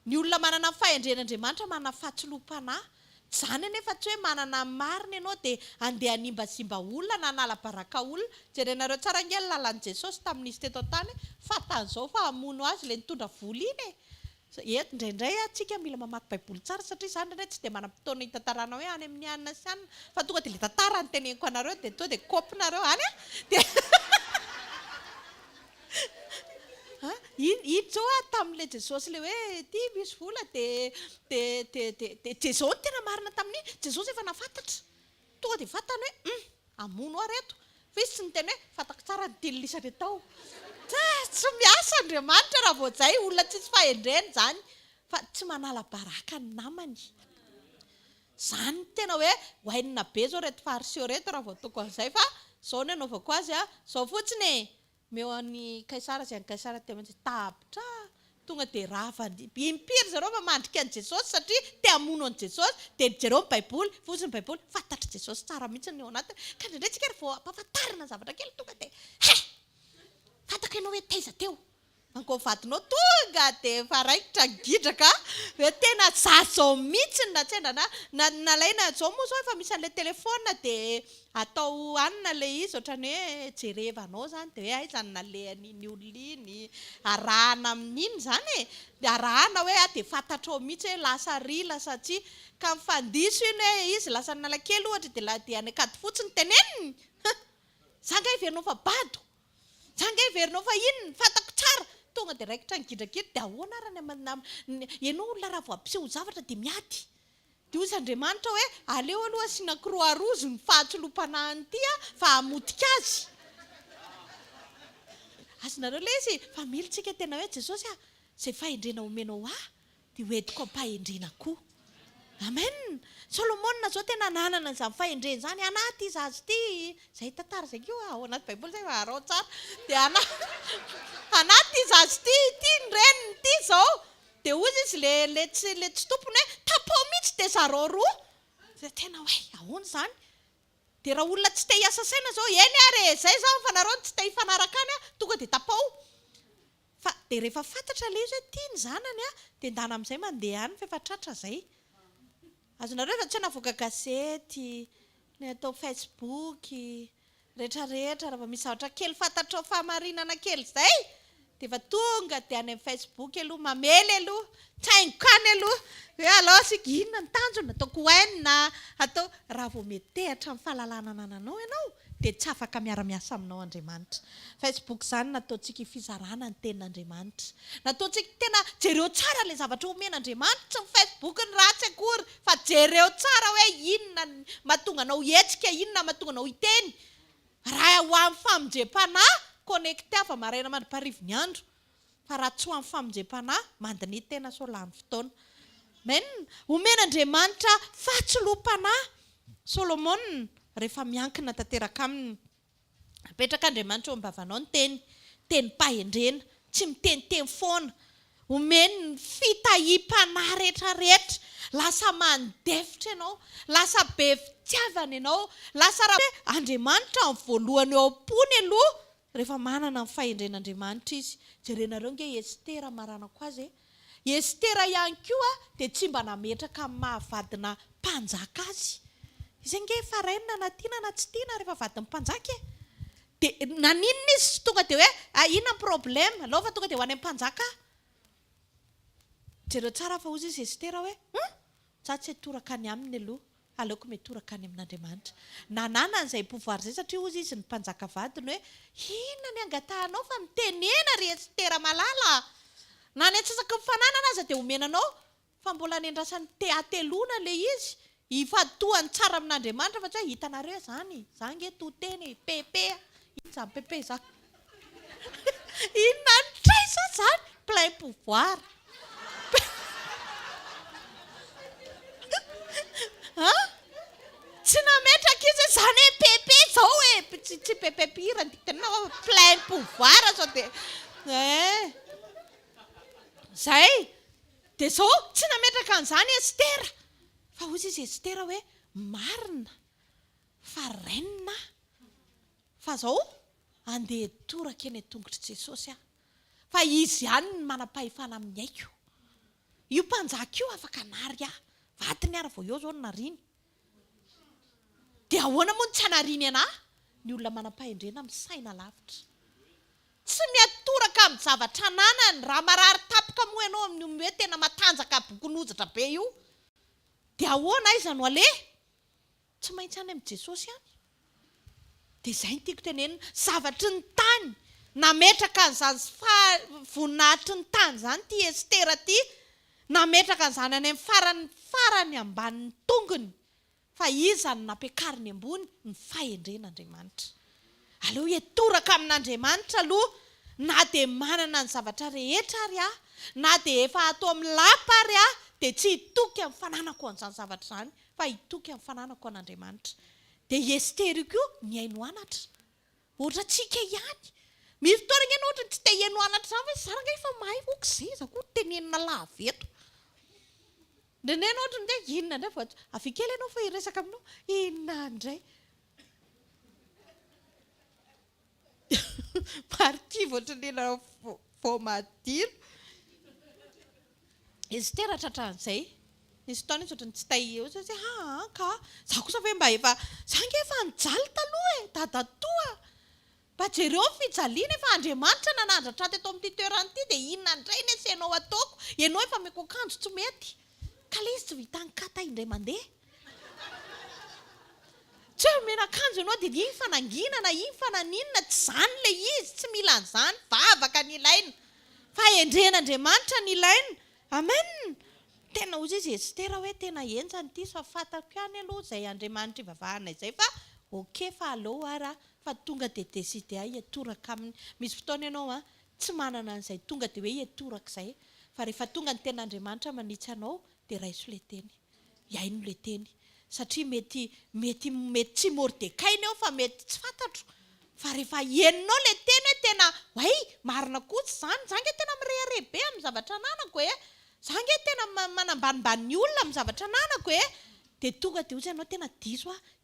Ny olona manana fahendren'Andriamanitra manana fahatsolom-panahy. Izany anefa tsy hoe manana marina ianao dia andeha animbasimba olona na anala-baraka olona. Jerenareo tsara ange ny lalan'i Jesosy tamin'izy teto an-tany, fatan'izao fa hamono azy ilay nitondra vola iny e. Eto indraindray antsika mila mamaky baiboly tsara satria izany indray tsy dia manam-potoana hitantarana hoe any amin'ny anina sy anina fa tonga dia ilay tantara ny teneniko anareo dia tonga dia kaopinareo any dia izao tamin'ilay Jesosy ilay hoe ty misy vola dia Jesosy tena marina tamin'iny. Jesosy efa nafantatra. Tonga dia fantany hoe hamono aho reto. Fa izy tsy niteny hoe fantako tsara ny tililisany atao. Tsy miasa Andriamanitra raha vao izay olona tsisy fahendreny izany fa tsy manala baraka ny namany. Izany tena hoe hoainina be izao reto fariseo reto raha vao toko an'izay fa izao ny anaovako azy izao fotsiny meo an'ny Kaisara izay an'ny Kaisara te mantsy tapitra tonga dia ravany impiry zareo mamandrika an'i Jesosy satria te hamono an'i Jesosy dia jereo ny baiboly fotsiny baiboly fantatra Jesosy tsara mihitsy ny eo anatiny ka indraindray tsika rehefa ampahafantarina zavatra kely tonga dia fantako ianao hoe taiza teo ankovatinao tonga dia efa raikitra gidraka hoe tena zazao mihitsy na tsena nalaina izao moa izao efa misy an'ilay telefona dia atao anina ilay izy ohatrany hoe jerevanao izany dia hoe aizany nalehan'iny olona iny arahana amin'iny izany e dia arahana hoe dia fantatrao mihitsy hoe lasa ry lasa tsia ka mifandiso iny hoe izy lasa nalakely ohatra dia any akady fotsiny teneniny zanga iverinao fa bado zanga iverinao fa inona fantako tsara tonga dia raikitra ny gidrakidra dia ahoana arany ianao olona raha vao ampiseho zavatra dia miady dia ozy Andriamanitra hoe aleo aloha asiana croix rouge ny fahatsolom-panahy ty fa hamotika azy. Azonareo ilay izy fa militsika tena hoe Jesosy izay fahendrena omenao dia hoentiko ampahendrena koa. Amen. Solomona zao tena nanana izany fahendrena izany anaty izy azy ity izay tantara izay keo ao anaty baiboly izay arao tsara dia anaty izy azy ity ny reniny ity izao dia ozy izy le tsy tompony hoe tapao mihitsy dia zareo roa dia tena hoe ahoana izany dia raha olona tsy te hiasa saina izao eny ary izay izao fa nareo tsy te hifanaraka any tonga dia tapao fa dia rehefa fantatra ilay izy hoe tia ny zanany dia ndana amin'izay mandeha any fa efa tratra izay. Azonareo efa tsy navoaka gazety ny atao Facebook rehetrarehetra raha misy zavatra kely fantatrao fahamarinana kely izay dia efa tonga dia any amin'ny Facebook aloha mamely aloha tsaingokany aloha hoe alao sika inona ny tanjona ataoko hoenina atao raha vao metehatra amin'ny fahalalana anananao ianao dia tsy afaka miara-miasa aminao Andriamanitra. Facebook izany nataontsika fizarana ny tenin'Andriamanitra. Nataontsika tena jereo tsara ilay zavatra omen'Andriamanitra tsy ny Facebook ny ratsy akory fa jereo tsara hoe inona mahatonga anao hetsika inona mahatonga anao hiteny. Raha ho amin'ny famonjem-panahy connecté avy maraina mandra-parivo ny andro fa raha tsy ho amin'ny famonjem-panahy mandiny tena sao lany fotoana. men omen'Andriamanitra fahatsiloam-panahy Solomona rehefa miankina tanteraka aminy. Apetraka Andriamanitra eo am-bavanao ny teny-pahendrena, tsy miteniteny foana. Omeny fitahim-panahy rehetrarehetra, lasa mandefitra ianao, lasa be fitiavana ianao, lasa raha Andriamanitra amin'ny voalohany eo am-pony aloha rehefa manana ny fahendren'Andriamanitra izy. Jerenareo nge Estera maranako azy. Estera ihany koa dia tsy mba nametraka amin'ny mahavadina mpanjaka azy. Izay nge farainina na tiana na tsy tiana rehefa vadin'ny mpanjaka e. Dia naninona izy tonga dia hoe inona ny problème alao fa tonga dia ho any mpanjaka. Jereo tsara fa ozy izy Estera hoe za tsy hatoraka any aminy aloha, aleoko metoraka any amin'Andriamanitra. Nanana an'izay pouvoir izay satria ozy izy ny mpanjaka vadiny hoe inona ny angatahanao fa mitenena ry Estera malala. Na ny atsasaka mifananana aza dia omenanao fa mbola ny andrasany atelona ilay izy. Ifatohany tsara amin'Andriamanitra fa tsy hoe hitanareo izany. Za nge toteny pepe. Iny izany pepe izany. Inona ny traisa izany? Plein pouvoir. Tsy nametraka izy izany hoe pepe izao hoe tsy pepe pira ny diktenao plein pouvoir sao dia zay dia zao tsy nametraka an'izany Estera fa ozy izy Estera hoe marina fa renina fa zao andeha toraka eny an-tongotry Jesosy aho fa izy ihany ny manam-pahefana amin'ny aiko. Io mpanjaka io afaka nary aho vatiny ary vao eo zao ny nariny. Dia ahoana moa ny tsy hanariny anahy? Ny olona manam-pahendrena amin'ny saina lavitra. Tsy miatoraka amin'ny zavatra ananany. Raha marary tapika moa ianao amin'ny hoe tena matanjaka bokon'ozatra be io. Dia ahoana iza no ale? Tsy maintsy any amin'ny Jesosy ihany. Dia izay ny tiako tenenina, zavatry ny tany nametraka an'izany voninahitry ny tany izany ty Estera ty. Nametraka an'izany any amin'ny farany ambanin'ny tongony. Fa iza no nampiakariny ambony ny fahendren'Andriamanitra. Aleo hiatoraka amin'Andriamanitra aloha, na dia manana ny zavatra rehetra ary aho, na dia efa atao amin'ny lapa ary aho, dia tsy hitoky amin'ny fananako an'izany zavatra izany, fa hitoky amin'ny fananako an'Andriamanitra. Dia Estera io ny haino anatra. Ohatra tsika ihany. Misy fotoana ngeny ohatra tsy te haino anatra izany hoe saranga efa mahay moka izay za koa tenenina laveto. Neny ohatra ndray inona indray vao avikely ianao fa hiresaka aminao inona indray. Parti voatranena vao madilo. Estera tratran'izay. Nisy fotoana izy ohatran'ny tsy tahihy eo hoe ka za kosa hoe mba efa za nge efa nijaly taloha e dadatoa. Mba jereo fijaliana efa Andriamanitra nanandratra teto amin'ity toerana ity dia inona indray ny asianao ataoko? Ianao efa meko akanjo tsy mety. Ka ilay izy tsy vitany kata indray mandeha. Tsy hoe omena akanjo ianao dia iny fananginana, iny fananinana, tsy izany ilay izy, tsy mila an'izany, vavaka ny ilaina. Fahendren'Andriamanitra ny ilaina. Amen. Tena ozy izy Estera hoe tena enjany ity fa fatako ihany aloha izay Andriamanitra ivavahana izay fa fa aleo ara fa tonga dia deside hiatoraka aminy. Misy fotoana ianao tsy manana an'izay tonga dia hoe hiatoraka izay. Fa rehefa tonga ny ten'Andriamanitra manitsy anao dia raiso ilay teny. Hiaino ilay teny. Satria mety tsy Mordekaina eo fa mety tsy fantatro. Fa rehefa henonao ilay teny hoe tena marina kosa izany. Za nge tena mirehirebe amin'ny zavatra ananako e. Za nge tena manambanimbany ny olona amin'ny zavatra ananako e. Dia tonga dia ozy ianao tena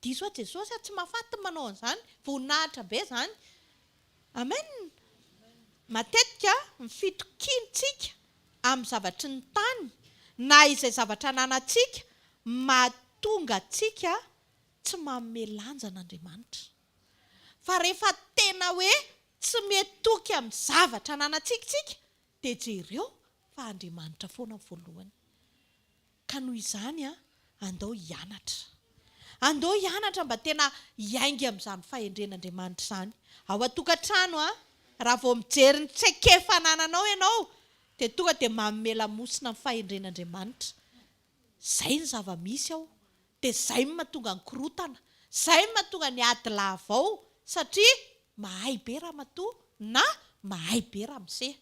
diso Jesosy tsy mahafaty manao an'izany. Voninahitra be izany. Amen. Matetika mifitokintsika amin'ny zavatry ny tany na izay zavatra ananantsika mahatonga antsika tsy manome lanja an'Andriamanitra. Fa rehefa tena hoe tsy metoky amin'ny zavatra ananantsika dia jereo fa Andriamanitra foana voalohany. Ka noho izany andao hianatra. Andao hianatra mba tena hiainga amin'izany fahendren'Andriamanitra izany. Ao an-tokantrano raha vao mijery ny tsekefanaanao ianao dia tonga dia manome lamosina ny fahendren'Andriamanitra. Zay ny zava-misy ao. Dia zay ny mahatonga ny korotana. Zay ny mahatonga ny ady lava ao. Satria mahay be raha matoa na mahay be raha miseha.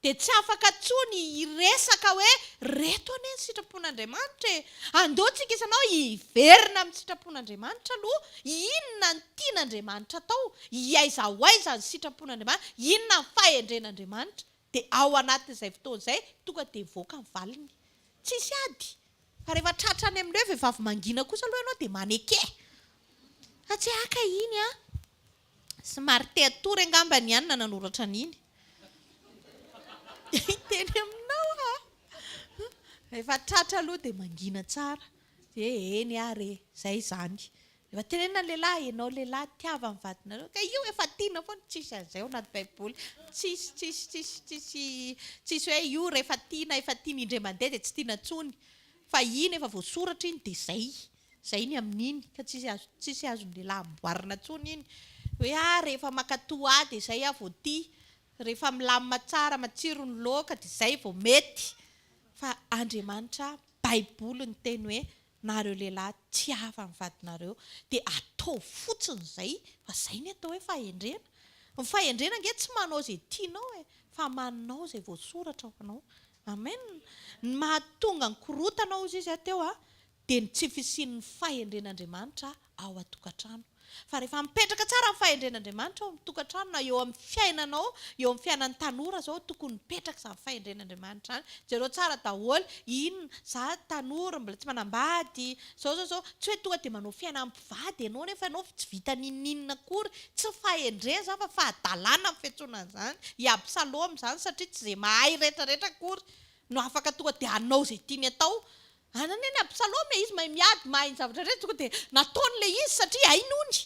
dia tsy afaka tsony hiresaka hoe reto anie ny sitrapon'Andriamanitra andeontsika isanao hiverina amin'ny sitrapon'Andriamanitra aloha inona ny tian'Andriamanitra atao iaiza ho aiza ny sitrapon'Andriamanitra inona ny fahendren'Andriamanitra dia ao anatin'izay fotoana izay tonga dia voaka ny valiny tsisy ady fa rehefa tratra any amin'ireo vehivavy mangina kosa aloha ianao dia maneke fa tsy haka iny somary te-atory angamba ny ihany nanoratra an'iny teny aminao rehefa tratra aloha dia mangina tsara eny re zay zany efa tenena lehilahy ianao lehilahy tiava ny vadinareo ka io efa tiana foana tsisy an'izay ao anaty baiboly tsisy hoe io rehefa tiana efa tiana indray mandeha dia tsy tiana tsony fa iny efa voasoratra iny dia zay ny amin'iny ka tsisy azony lehilahy amboarina tsony iny hoe rehefa makatoa ady izay voatia rehefa milamina tsara matsiro ny loka dia izay vao mety fa Andriamanitra baiboly ny teny hoe nareo lehilahy tiava ny vadinareo dia atao fotsiny izay fa izay ny atao hoe fahendrena ny fahendrena nge tsy manao izay tianao fa manao izay voasoratra ho anao amen ny mahatonga ny korotanao izy ateo dia ny tsy fisian'ny fahendren'Andriamanitra ao an-tokantrano fa rehefa mipetraka tsara ny fahendren'Andriamanitra ao amin'ny tokantrano na eo amin'ny fiainanao eo amin'ny fiainan'ny tanora zao tokony mipetraka izany fahendren'Andriamanitra izany jereo tsara daholo inona za tanora mbola tsy manambady zao tsy hoe tonga dia manao fiainam-pivady ianao nefa ianao tsy vita ninninona akory tsy fahendrena izany fa fahadalàna amin'ny fiantsoana izany i Absalôma izany satria tsy izay mahay rehetrarehetra akory no afaka tonga dia hanao izay tiany atao anany ny Absalôma izy mahay miady mahay ny zavatra rehetra tonga dia nataon'ilay izy satria hainony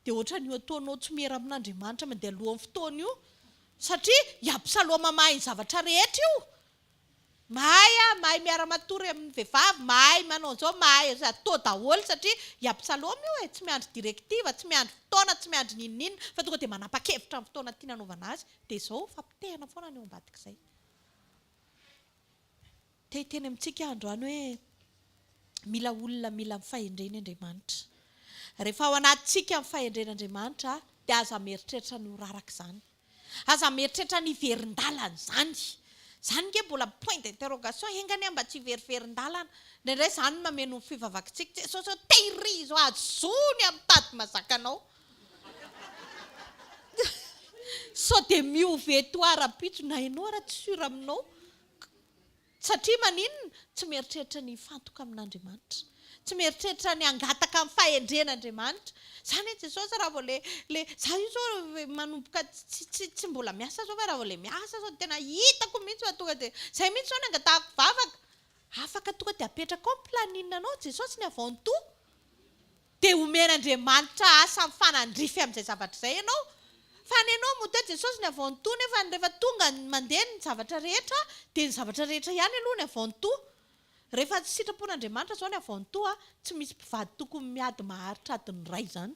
dia ohatran'io ataonao tsy miera amin'Andriamanitra mandeha alohan'ny fotoana io satria i Absalôma mahay ny zavatra rehetra io mahay miara-matory amin'ny vehivavy mahay manao an'izao mahay atao daholo satria i Absalôma io tsy miandry direktiva tsy miandry fotoana tsy miandry ninninona fa tonga dia manapa-kevitra amin'ny fotoana tiana anaovana azy dia izao fampitehana foana ny eo ambadika izay teny amintsika androany hoe mila olona mila fahendreny Andriamanitra rehefa ao anatintsika ny fahendren'Andriamanitra dia aza mieritreritra ny horaraka izany aza mieritreritra ny hiverin-dalana izany nge mbola point d'interrogation engany mba tsy hiveriverin-dalana ndraindray izany mameno ny fivavakintsika sao tehirizo azony amin'ny tady mazakanao sao dia miove toara-pitso na ianao raha tsy sura aminao satria maninona tsy mieritreritra ny fantoka amin'Andriamanitra tsy mieritreritra ny angataka amin'ny fahendren'Andriamanitra izany hoe Jesosy raha vao le za io zao manomboka tsy mbola miasa zao fa raha vao le miasa zao tena hitako mihitsy fa tonga dia izay mihitsy zao ny angatahako vavaka afaka tonga dia apetraka ao planinina anao Jesosy ny avao-ntoa dia omen'Andriamanitra asa ny fanandrify amin'izay zavatra izay ianao fa ny ianao moa dia Jesosy ny avao-ntoa nefa rehefa tonga mandeha ny zavatra rehetra dia ny zavatra rehetra ihany aloha ny avao-ntoa rehefa sitrapon'Andriamanitra zao ny avao-ntoa tsy misy mpivady tokony miady maharitra adiny ray izany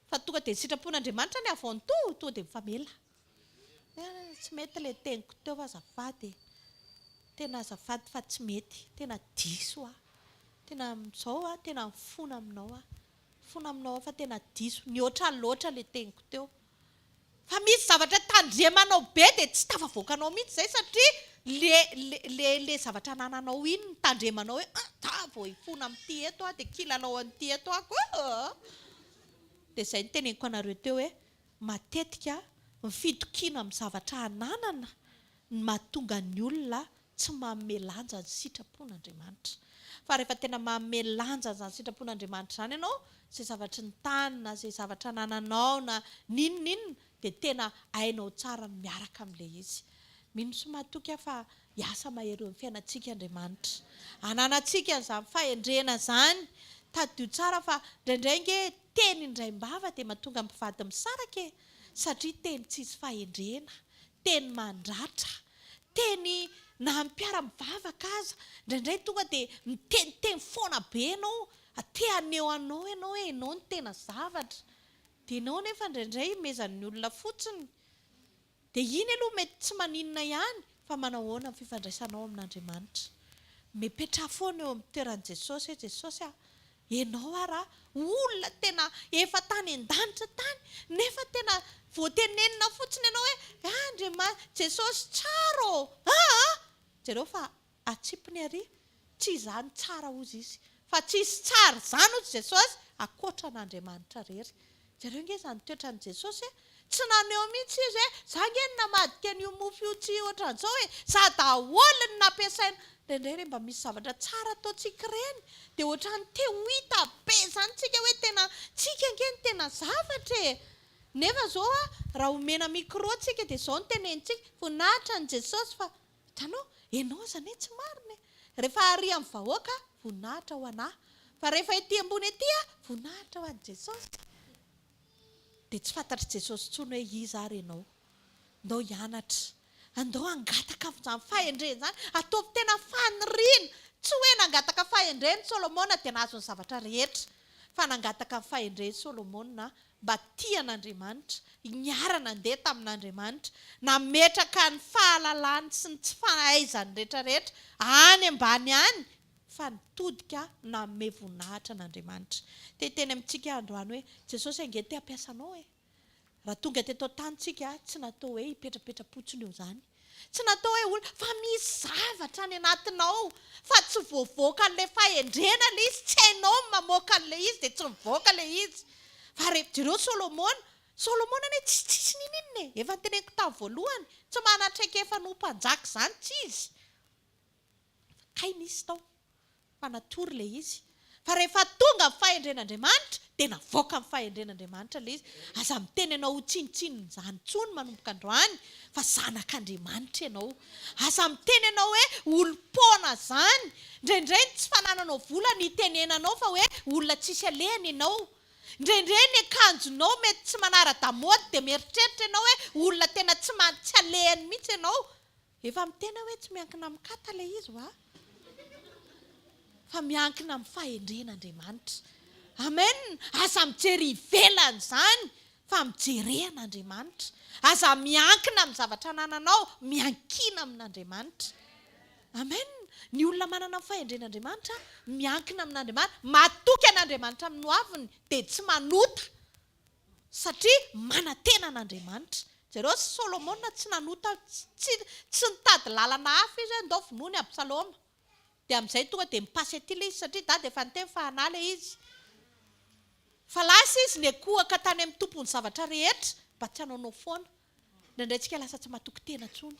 fa tonga dia sitrapon'Andriamanitra ny avao-ntoa tonga dia mifamela tsy mety ilay teniko teo fa azafady tena azafady fa tsy mety tena diso tena izao tena mifona aminao fa tena diso ny oatra loatra ilay teniko teo fa misy zavatra tandremanao be dia tsy tafavoakanao mihitsy izay satria le zavatra nananao iny ny tandremanao hoe vao hifona amin'ity eto dia kilalao an'ity eto ako dia izay ny teneniko anareo teo hoe matetika ny fitokiana amin'ny zavatra ananana ny mahatonga ny olona tsy mamelanja ny sitrapon'Andriamanitra fa rehefa tena mamelanja ny sitrapon'Andriamanitra izany ianao izay zavatra ny tanina izay zavatra nananao na ninninona dia tena hainao tsara miaraka amin'ilay izy mino sy mahatoky fa hiasa mahery eo amin'ny fiainantsika Andriamanitra ananantsika n'izany fahendrena izany tadio tsara fa indraindray nge teny indray-mbava dia mahatonga mpivady misaraka satria teny tsisy fahendrena teny mandratra teny na mpiara-mivavaka aza indraindray tonga dia miteniteny foana be ianao atehaneo anao ianao hoe ianao ny tena zavatra dia ianao nefa indraindray mezan'ny olona fotsiny dia iny aloha mety tsy maninona ihany fa manao ahoana ny fifandraisanao amin'Andriamanitra mipetra foana eo amin'ny toeran'i Jesosy Jesosy Ianao ara olona tena efa tany an-danitra tany nefa tena voatenenina fotsiny ianao hoe Andriamanitra Jesosy tsara jereo fa atsipiny ary tsy izany tsara ozy izy fa tsisy tsara izany ozy Jesosy akoatra an'Andriamanitra rery. Jereo nge izany toetran' Jesosy tsy naneho mihitsy izy hoe za nge namadika an'io mofo io tsy ohatran'izao hoe za daholo ny nampiasaina. Indraindray mba misy zavatra tsara ataontsika ireny dia ohatran'ny te ho hita be izany tsika hoe tena tsika nge ny tena zavatra e. Nefa izao raha omena micro tsika dia izao no tenenitsika voninahitra ny Jesosy fa hitanao ianao zany tsy marina rehefa ary amin'ny vahoaka voninahitra ho anahy fa rehefa ety ambony ety voninahitra ho an'i Jesosy. Dia tsy fantatry Jesosy intsony hoe iza ary ianao. Andao hianatra, andao hangataka izany fahendrena izany, ataovy tena faniriana. Tsy hoe nangataka fahendrena Solomona dia nahazo ny zavatra rehetra, fa nangataka ny fahendrena Solomona mba tia an'Andriamanitra, niarana andeha tamin'Andriamanitra, nametraka ny fahalalany sy ny tsy fahaizany rehetrarehetra any ambany any, fa nitodika nanome voninahitra an'Andriamanitra. Teny amintsika androany hoe Jesosy ange te hampiasanao e. Raha tonga teto tany tsika tsy natao hoe hipetrapetra-potsiny eo izany. Tsy natao hoe olona fa misy zavatra any anatinao fa tsy voavoaka an'ilay fahendrena ilay izy, tsy hainao mamoaka an'ilay izy dia tsy mivoaka ilay izy. Fa jereo Solomona ne tsisy ninonina e. Efa teneniko tamin'ny voalohany tsy manatraika efa no mpanjaka izany tsy izy. Kay nisy tao fa natory ilay izy. Fa rehefa tonga amin'ny fahendren'Andriamanitra dia navoaka amin'ny fahendren'Andriamanitra ilay izy. Aza miteny ianao ho tsinitsinina izany intsony manomboka androany fa zanak'Andriamanitra ianao. Aza miteny ianao hoe olom-paona izany. Indraindray tsy fanananao vola ny itenenanao fa hoe olona tsisy alehany ianao. Indraindray ny akanjonao mety tsy manara-damody dia mieritreritra ianao hoe olona tena tsy alehany mihitsy ianao. Efa mitena hoe tsy miankina amin'ny kata ilay izy va? Fa miankina amin'ny fahendren'Andriamanitra. Amen. Aza mijery ivelany izany fa mijeren'Andriamanitra. Aza miankina amin'ny zavatra anananao, miankina amin'Andriamanitra. Amen. Ny olona manana amin'ny fahendren'Andriamanitra miankina amin'Andriamanitra, matoky an'Andriamanitra amin'ny hoaviny dia tsy manota satria manantena an'Andriamanitra. Jereo Solomona tsy nanota, tsy nitady lalana hafa izy andao vonoiny Absaloma. Dia amin'izay tonga dia mipasy aty ilay izy satria dady efa niteny fa hanahy ilay izy. Fa lasa izy ny akohaka tany amin'ny tompony zavatra rehetra mba tsy hanaonao foana. Indraindray tsika lasa tsy matoky tena intsony.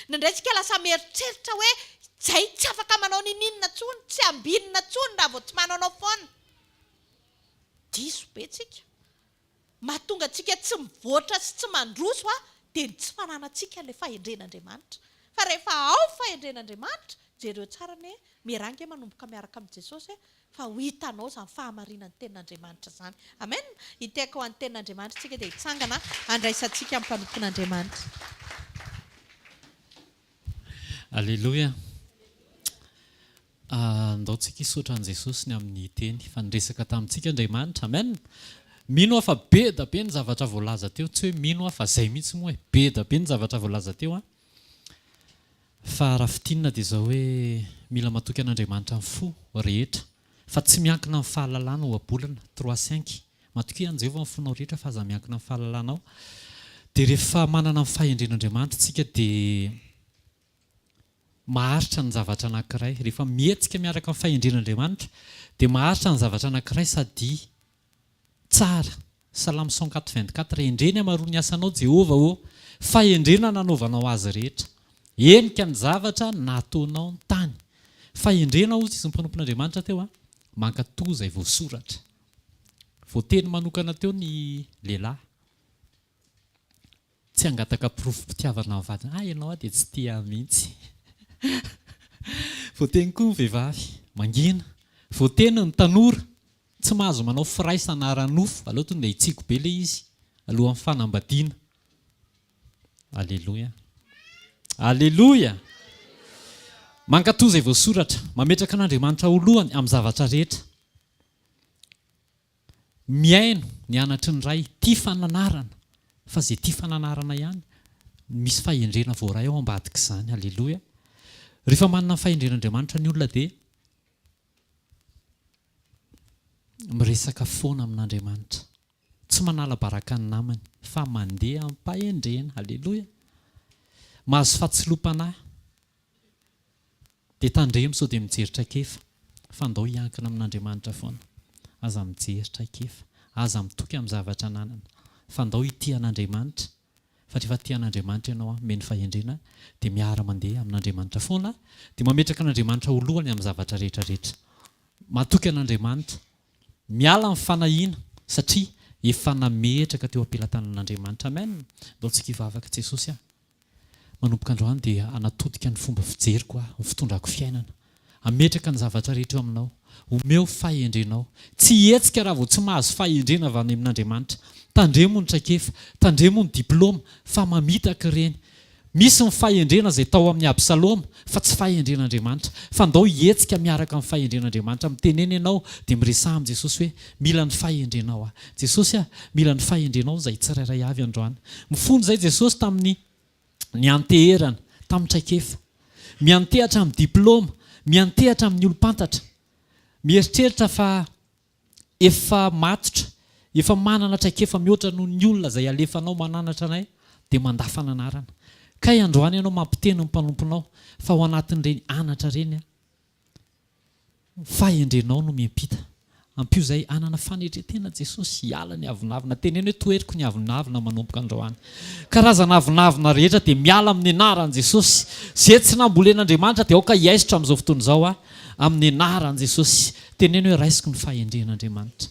Indraindray tsika lasa mieritreritra hoe izay tsy afaka manao ninina intsony, tsy ambinina intsony raha vao tsy manaonao foana. Diso be tsika. Mahatonga antsika tsy mivoatra sy tsy mandroso dia tsy fananantsika ilay fahendren'Andriamanitra. Fa rehefa ao fahendren'Andriamanitra jereo tsara ny mirangy manomboka miaraka amin'ny Jesosy fa ho hitanao izany fahamarinan'ny tenin'Andriamanitra izany. Amen. Hiteko ho an'ny tenin'Andriamanitra tsika dia hitsangana handraisantsika amin'ny mpanompon'Andriamanitra. Alleluia. Andaontsika hisaotra an'i Jesosy ny amin'ny teny fa niresaka tamintsika Andriamanitra. Amen. Mino aho fa be da be ny zavatra voalaza teo, tsy hoe mino aho fa izay mihitsy moa hoe be da be ny zavatra voalaza teo. Fa raha fitinina dia izao hoe mila matoky an'Andriamanitra amin'ny fo rehetra fa tsy miankina amin'ny fahalalana ho abolana 3-5. Matoky an'i Jehovah amin'ny fonao rehetra fa aza miankina amin'ny fahalalana ao. Dia rehefa manana amin'ny fahendren'Andriamanitra tsika dia maharitra ny zavatra anankiray. Rehefa mihetsika miaraka amin'ny fahendren'Andriamanitra dia maharitra ny zavatra anankiray sady tsara. Salamo 124 endreny hamaroa ny asanao Jehovah o, fahendrena nanaovanao azy rehetra. Enika ny zavatra nataonao ny tany. Fahendrena ozy izy ny mpanompon'Andriamanitra teo mankatoa izay voasoratra. Voateny manokana teo ny lehilahy. Tsy hangataka porofom-pitiavana amin'ny vadiny. Ianao dia tsy tia mihitsy. Voateny koa ny vehivavy mangina. Voateny ny tanora tsy mahazo manao firaisana ara-nofo. Aleo tonga dia hitsiko be ilay izy alohan'ny fanambadiana. Alleluia. Alleluia. Mankatoa izay voasoratra, mametraka an'Andriamanitra ho lohany amin'ny zavatra rehetra. Miaino ny anatry ny ray, tia fananarana, fa izay tia fananarana ihany misy fahendrena voaray ao ambadika izany. Alleluia. Rehefa manana fahendren'Andriamanitra ny olona dia miresaka foana amin'Andriamanitra. Tsy manala baraka ny namany fa mandeha ampahendrena. Halleloja. Mahazo fahatsilopanahy dia tandremo sao dia mijeritra kefa fa ndao hiankina amin'Andriamanitra foana. Aza mijeritra kefa, aza mitoky amin'ny zavatra ananana fa ndao ity an'Andriamanitra. Fa rehefa tia an'Andriamanitra ianao meny fahendrena dia miara mandeha amin'Andriamanitra foana dia mametraka an'Andriamanitra ho lohany amin'ny zavatra rehetra rehetra. Matoky an'Andriamanitra, miala amin'ny fanahiana satria efa nametraka teo am-pelatanan'Andriamanitra. Amen. Ndao tsika hivavaka Jesosy aho. Manomboka androany dia anatodika ny fomba fijeriko aho, ho fitondrako fiainana. Ametraka ny zavatra rehetra aminao, omeo fahendrenao. Tsy hetsika raha vao tsy mahazo fahendrena avy any amin'Andriamanitra. Tandremo ny traikefa, tandremo ny diplôma, fa mamitaka ireny. Misy ny fahendrena izay tao amin'ny Absaloma fa tsy fahendren'Andriamanitra. Fa ndao hetsika miaraka amin'ny fahendren'Andriamanitra. Mitenena ianao dia miresaha amin'ny Jesosy hoe mila ny fahendrenao. Jesosy mila ny fahendrenao izay tsirairay avy androany. Mifono izay Jesosy tamin'ny anteherana, tamin'ny traikefa. Miantehatra amin'ny diplôma, miantehatra amin'ny olo-pantatra. Mieritreritra fa efa matotra, efa manana traikefa mihoatra noho ny olona izay alefanao mananatra anay dia mandafana anarana. Kay androany ianao mampiteny ny mpanomponao fa ho anatin'ireny anatra ireny fahendrenao no miampita. Ampio izay anana fanetretena Jesosy hiala ny avinavina. Teneny hoe toeriko ny avinavina manomboka androany. Karazana avinavina rehetra dia miala amin'ny anaran'i Jesosy. Izay tsy nambolen'Andriamanitra dia aoka hiaisitra amin'izao fotoana izao amin'ny anaran'i Jesosy. Teneny hoe raisiko ny fahendren'Andriamanitra.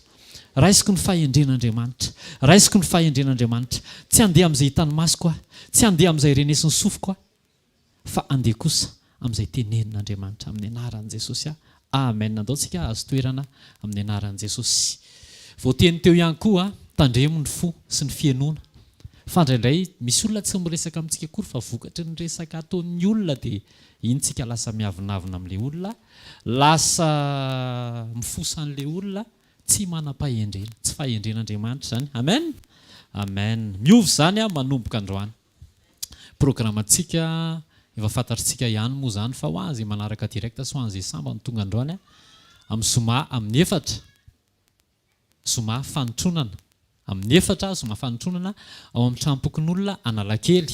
Raisiko ny fahendren'Andriamanitra. Raisiko ny fahendren'Andriamanitra. Tsy handeha amin'izay hitany masoko aho, tsy handeha amin'izay renesin'ny sofiko aho, fa handeha kosa amin'izay tenenin'Andriamanitra amin'ny anaran'i Jesosy. Amen. Andao tsika azo toerana amin'ny anaran'i Jesosy. Voateny teo ihany koa tandremo ny fo sy ny fienoana. Fa indraindray misy olona tsy miresaka amintsika akory fa vokatry ny resaka ataon'ny olona dia iny tsika lasa miavinavina amin'ilay olona, lasa mifosa an'ilay olona, tsy manam-pahendrena, tsy fahendren'Andriamanitra zany. Amen. Amen. Miovy zany manomboka androany. Programantsika efa fantatritsika ihany moa zany fa ho azy manaraka direkta so azy samba ny tonga androany amin'ny zoma amin'ny efatra. Zoma fanotronana amin'ny efatra, zoma fanotronana ao amin'ny trampokon'olona Analakely.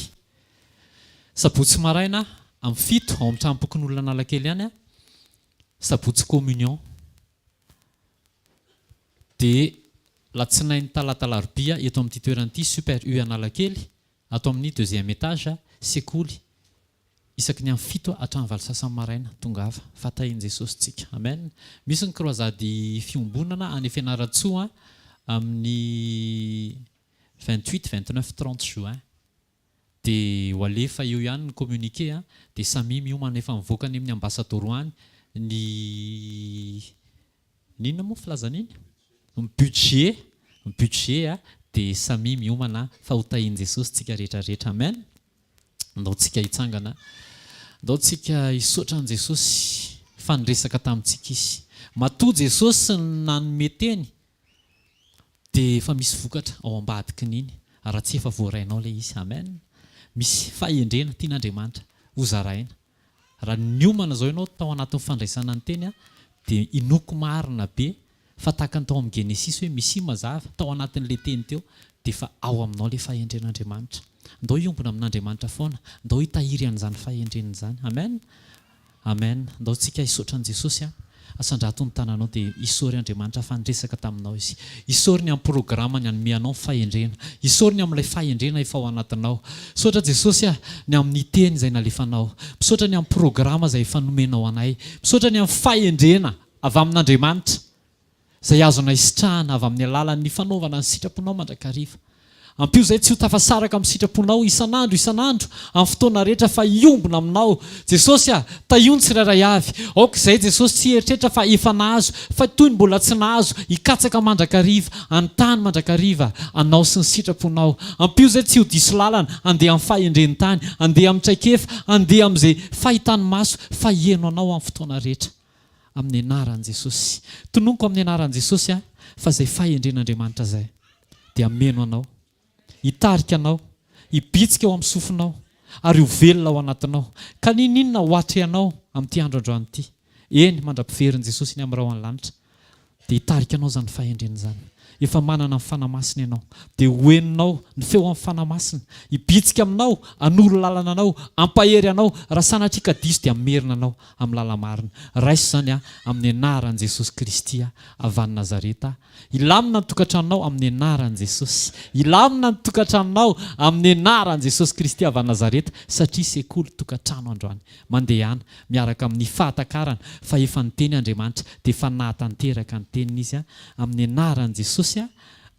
Sabotsy maraina amin'ny fito ao amin'ny trampokon'olona Analakely ihany. Sabotsy communion. Dia latsinainy talata larobia eto amin'ity toeran'ity Super U Analakely, ato amin'ny deuxième étage Sekoly. Isaky ny amin'ny fito hatramin'ny valo sasany maraina tongava. Fatahin'i Jesosy tsika. Amen. Misy ny croisade fiombonana any Fianaratsoa amin'ny 28, 29, 30 juin. Dia ho alefa eo ihany ny communiqué dia samy miomana efa mivoaka any amin'ny ambassadeur any ninona moa filazan'iny? Budget dia samy miomana fa ho tahin'i Jesosy tsika rehetra rehetra. Amen. Ndao tsika hitsangana, ndao tsika hisaotra an'i Jesosy fa niresaka tamintsika izy. Matoa Jesosy nanome teny dia efa misy vokatra ao ambadiky niny raha tsy efa voarainao ilay izy. Amen. Misy fahendrena tian'Andriamanitra ho zaraina. Raha niomana izao ianao tao anatin'ny fandraisana ny teny dia inoko marina be fa tahaka ny tao amin'ny Genesis hoe misy mazava tao anatin'ilay teny teo dia efa ao aminao ilay fahendren'Andriamanitra. Ndao hiombona amin'Andriamanitra foana, ndao hitahiry an'izany fahendrenany izany. Amen. Amen. Ndao tsika hisaotra an'i Jesosy asandrato ny tananao dia hisory Andriamanitra fa niresaka taminao izy. Hisory ny amin'ny programany anomeanao fahendrena. Hisory ny amin'ilay fahendrena efa ao anatinao. Misaotra Jesosy ny amin'ny teny izay nalefanao. Misaotra ny amin'ny programa izay efa nomenao anay. Misaotra ny amin'ny fahendrena avy amin'Andriamanitra izay azonay sitrahana avy amin'ny alalan'ny fanaovana ny sitraponao mandrakariva. Ampio izay tsy ho tafasaraka amin'ny sitraponao isan'andro amin'ny fotoana rehetra fa hiombona aminao. Jesosy tahiony tsirairay avy. Aoka izay Jesosy tsy eritreritra fa efa nahazo, fa toy ny mbola tsy nahazo hikatsaka mandrakariva, anontany mandrakariva anao sy ny sitraponao. Ampio izay tsy ho diso lalana handeha amin'ny fahendren'ny tany, handeha amin'ny traikefa, handeha amin'izay fahitany maso fa hieno anao amin'ny fotoana rehetra. Amin'ny anaran'i Jesosy. Tononoko amin'ny anaran'i Jesosy fa izay fahendren'Andriamanitra izay dia meno anao, hitarika anao, hibitsika ao amin'ny sofinao ary ho velona ao anatinao. Ka ninona ho atrehanao amin'ity andro androany ity? Eny, mandra-piverin'i Jesosy ny amin'ny rao any lanitra. dia hitarika anao zany fahendrena zany. Efa manana ny fanamasina ianao dia hoeninao ny feo amin'ny fanamasina, hibitsika aminao, hanoro lalana anao, ampahery anao, raha sanatria ka diso dia hamerina anao amin'ny lalamarina. Raiso zany amin'ny anaran'i Jesosy Kristy avy any Nazareta. Ilamina ny tokantranonao amin'ny anaran'i Jesosy. Ilamina ny tokantranonao amin'ny anaran'i Jesosy Kristy avy any Nazareta, satria sekoly tokantrano androany. Mandehana miaraka amin'ny fahatakarana fa efa niteny Andriamanitra dia efa nahatanteraka ny teniny izy amin'ny anaran'i Jesosy.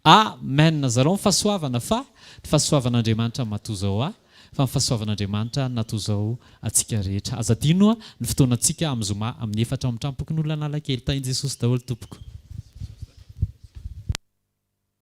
Amen. Zareo fahasoavana fa ny fahasoavan'Andriamanitra matozao fa ny fahasoavan'Andriamanitra natozao atsika rehetra. Azadino ny fotoanantsika amin'ny zoma amin'ny 4 amin'ny trampokin'olona analakely. Tain'i Jesosy daholo tompoko.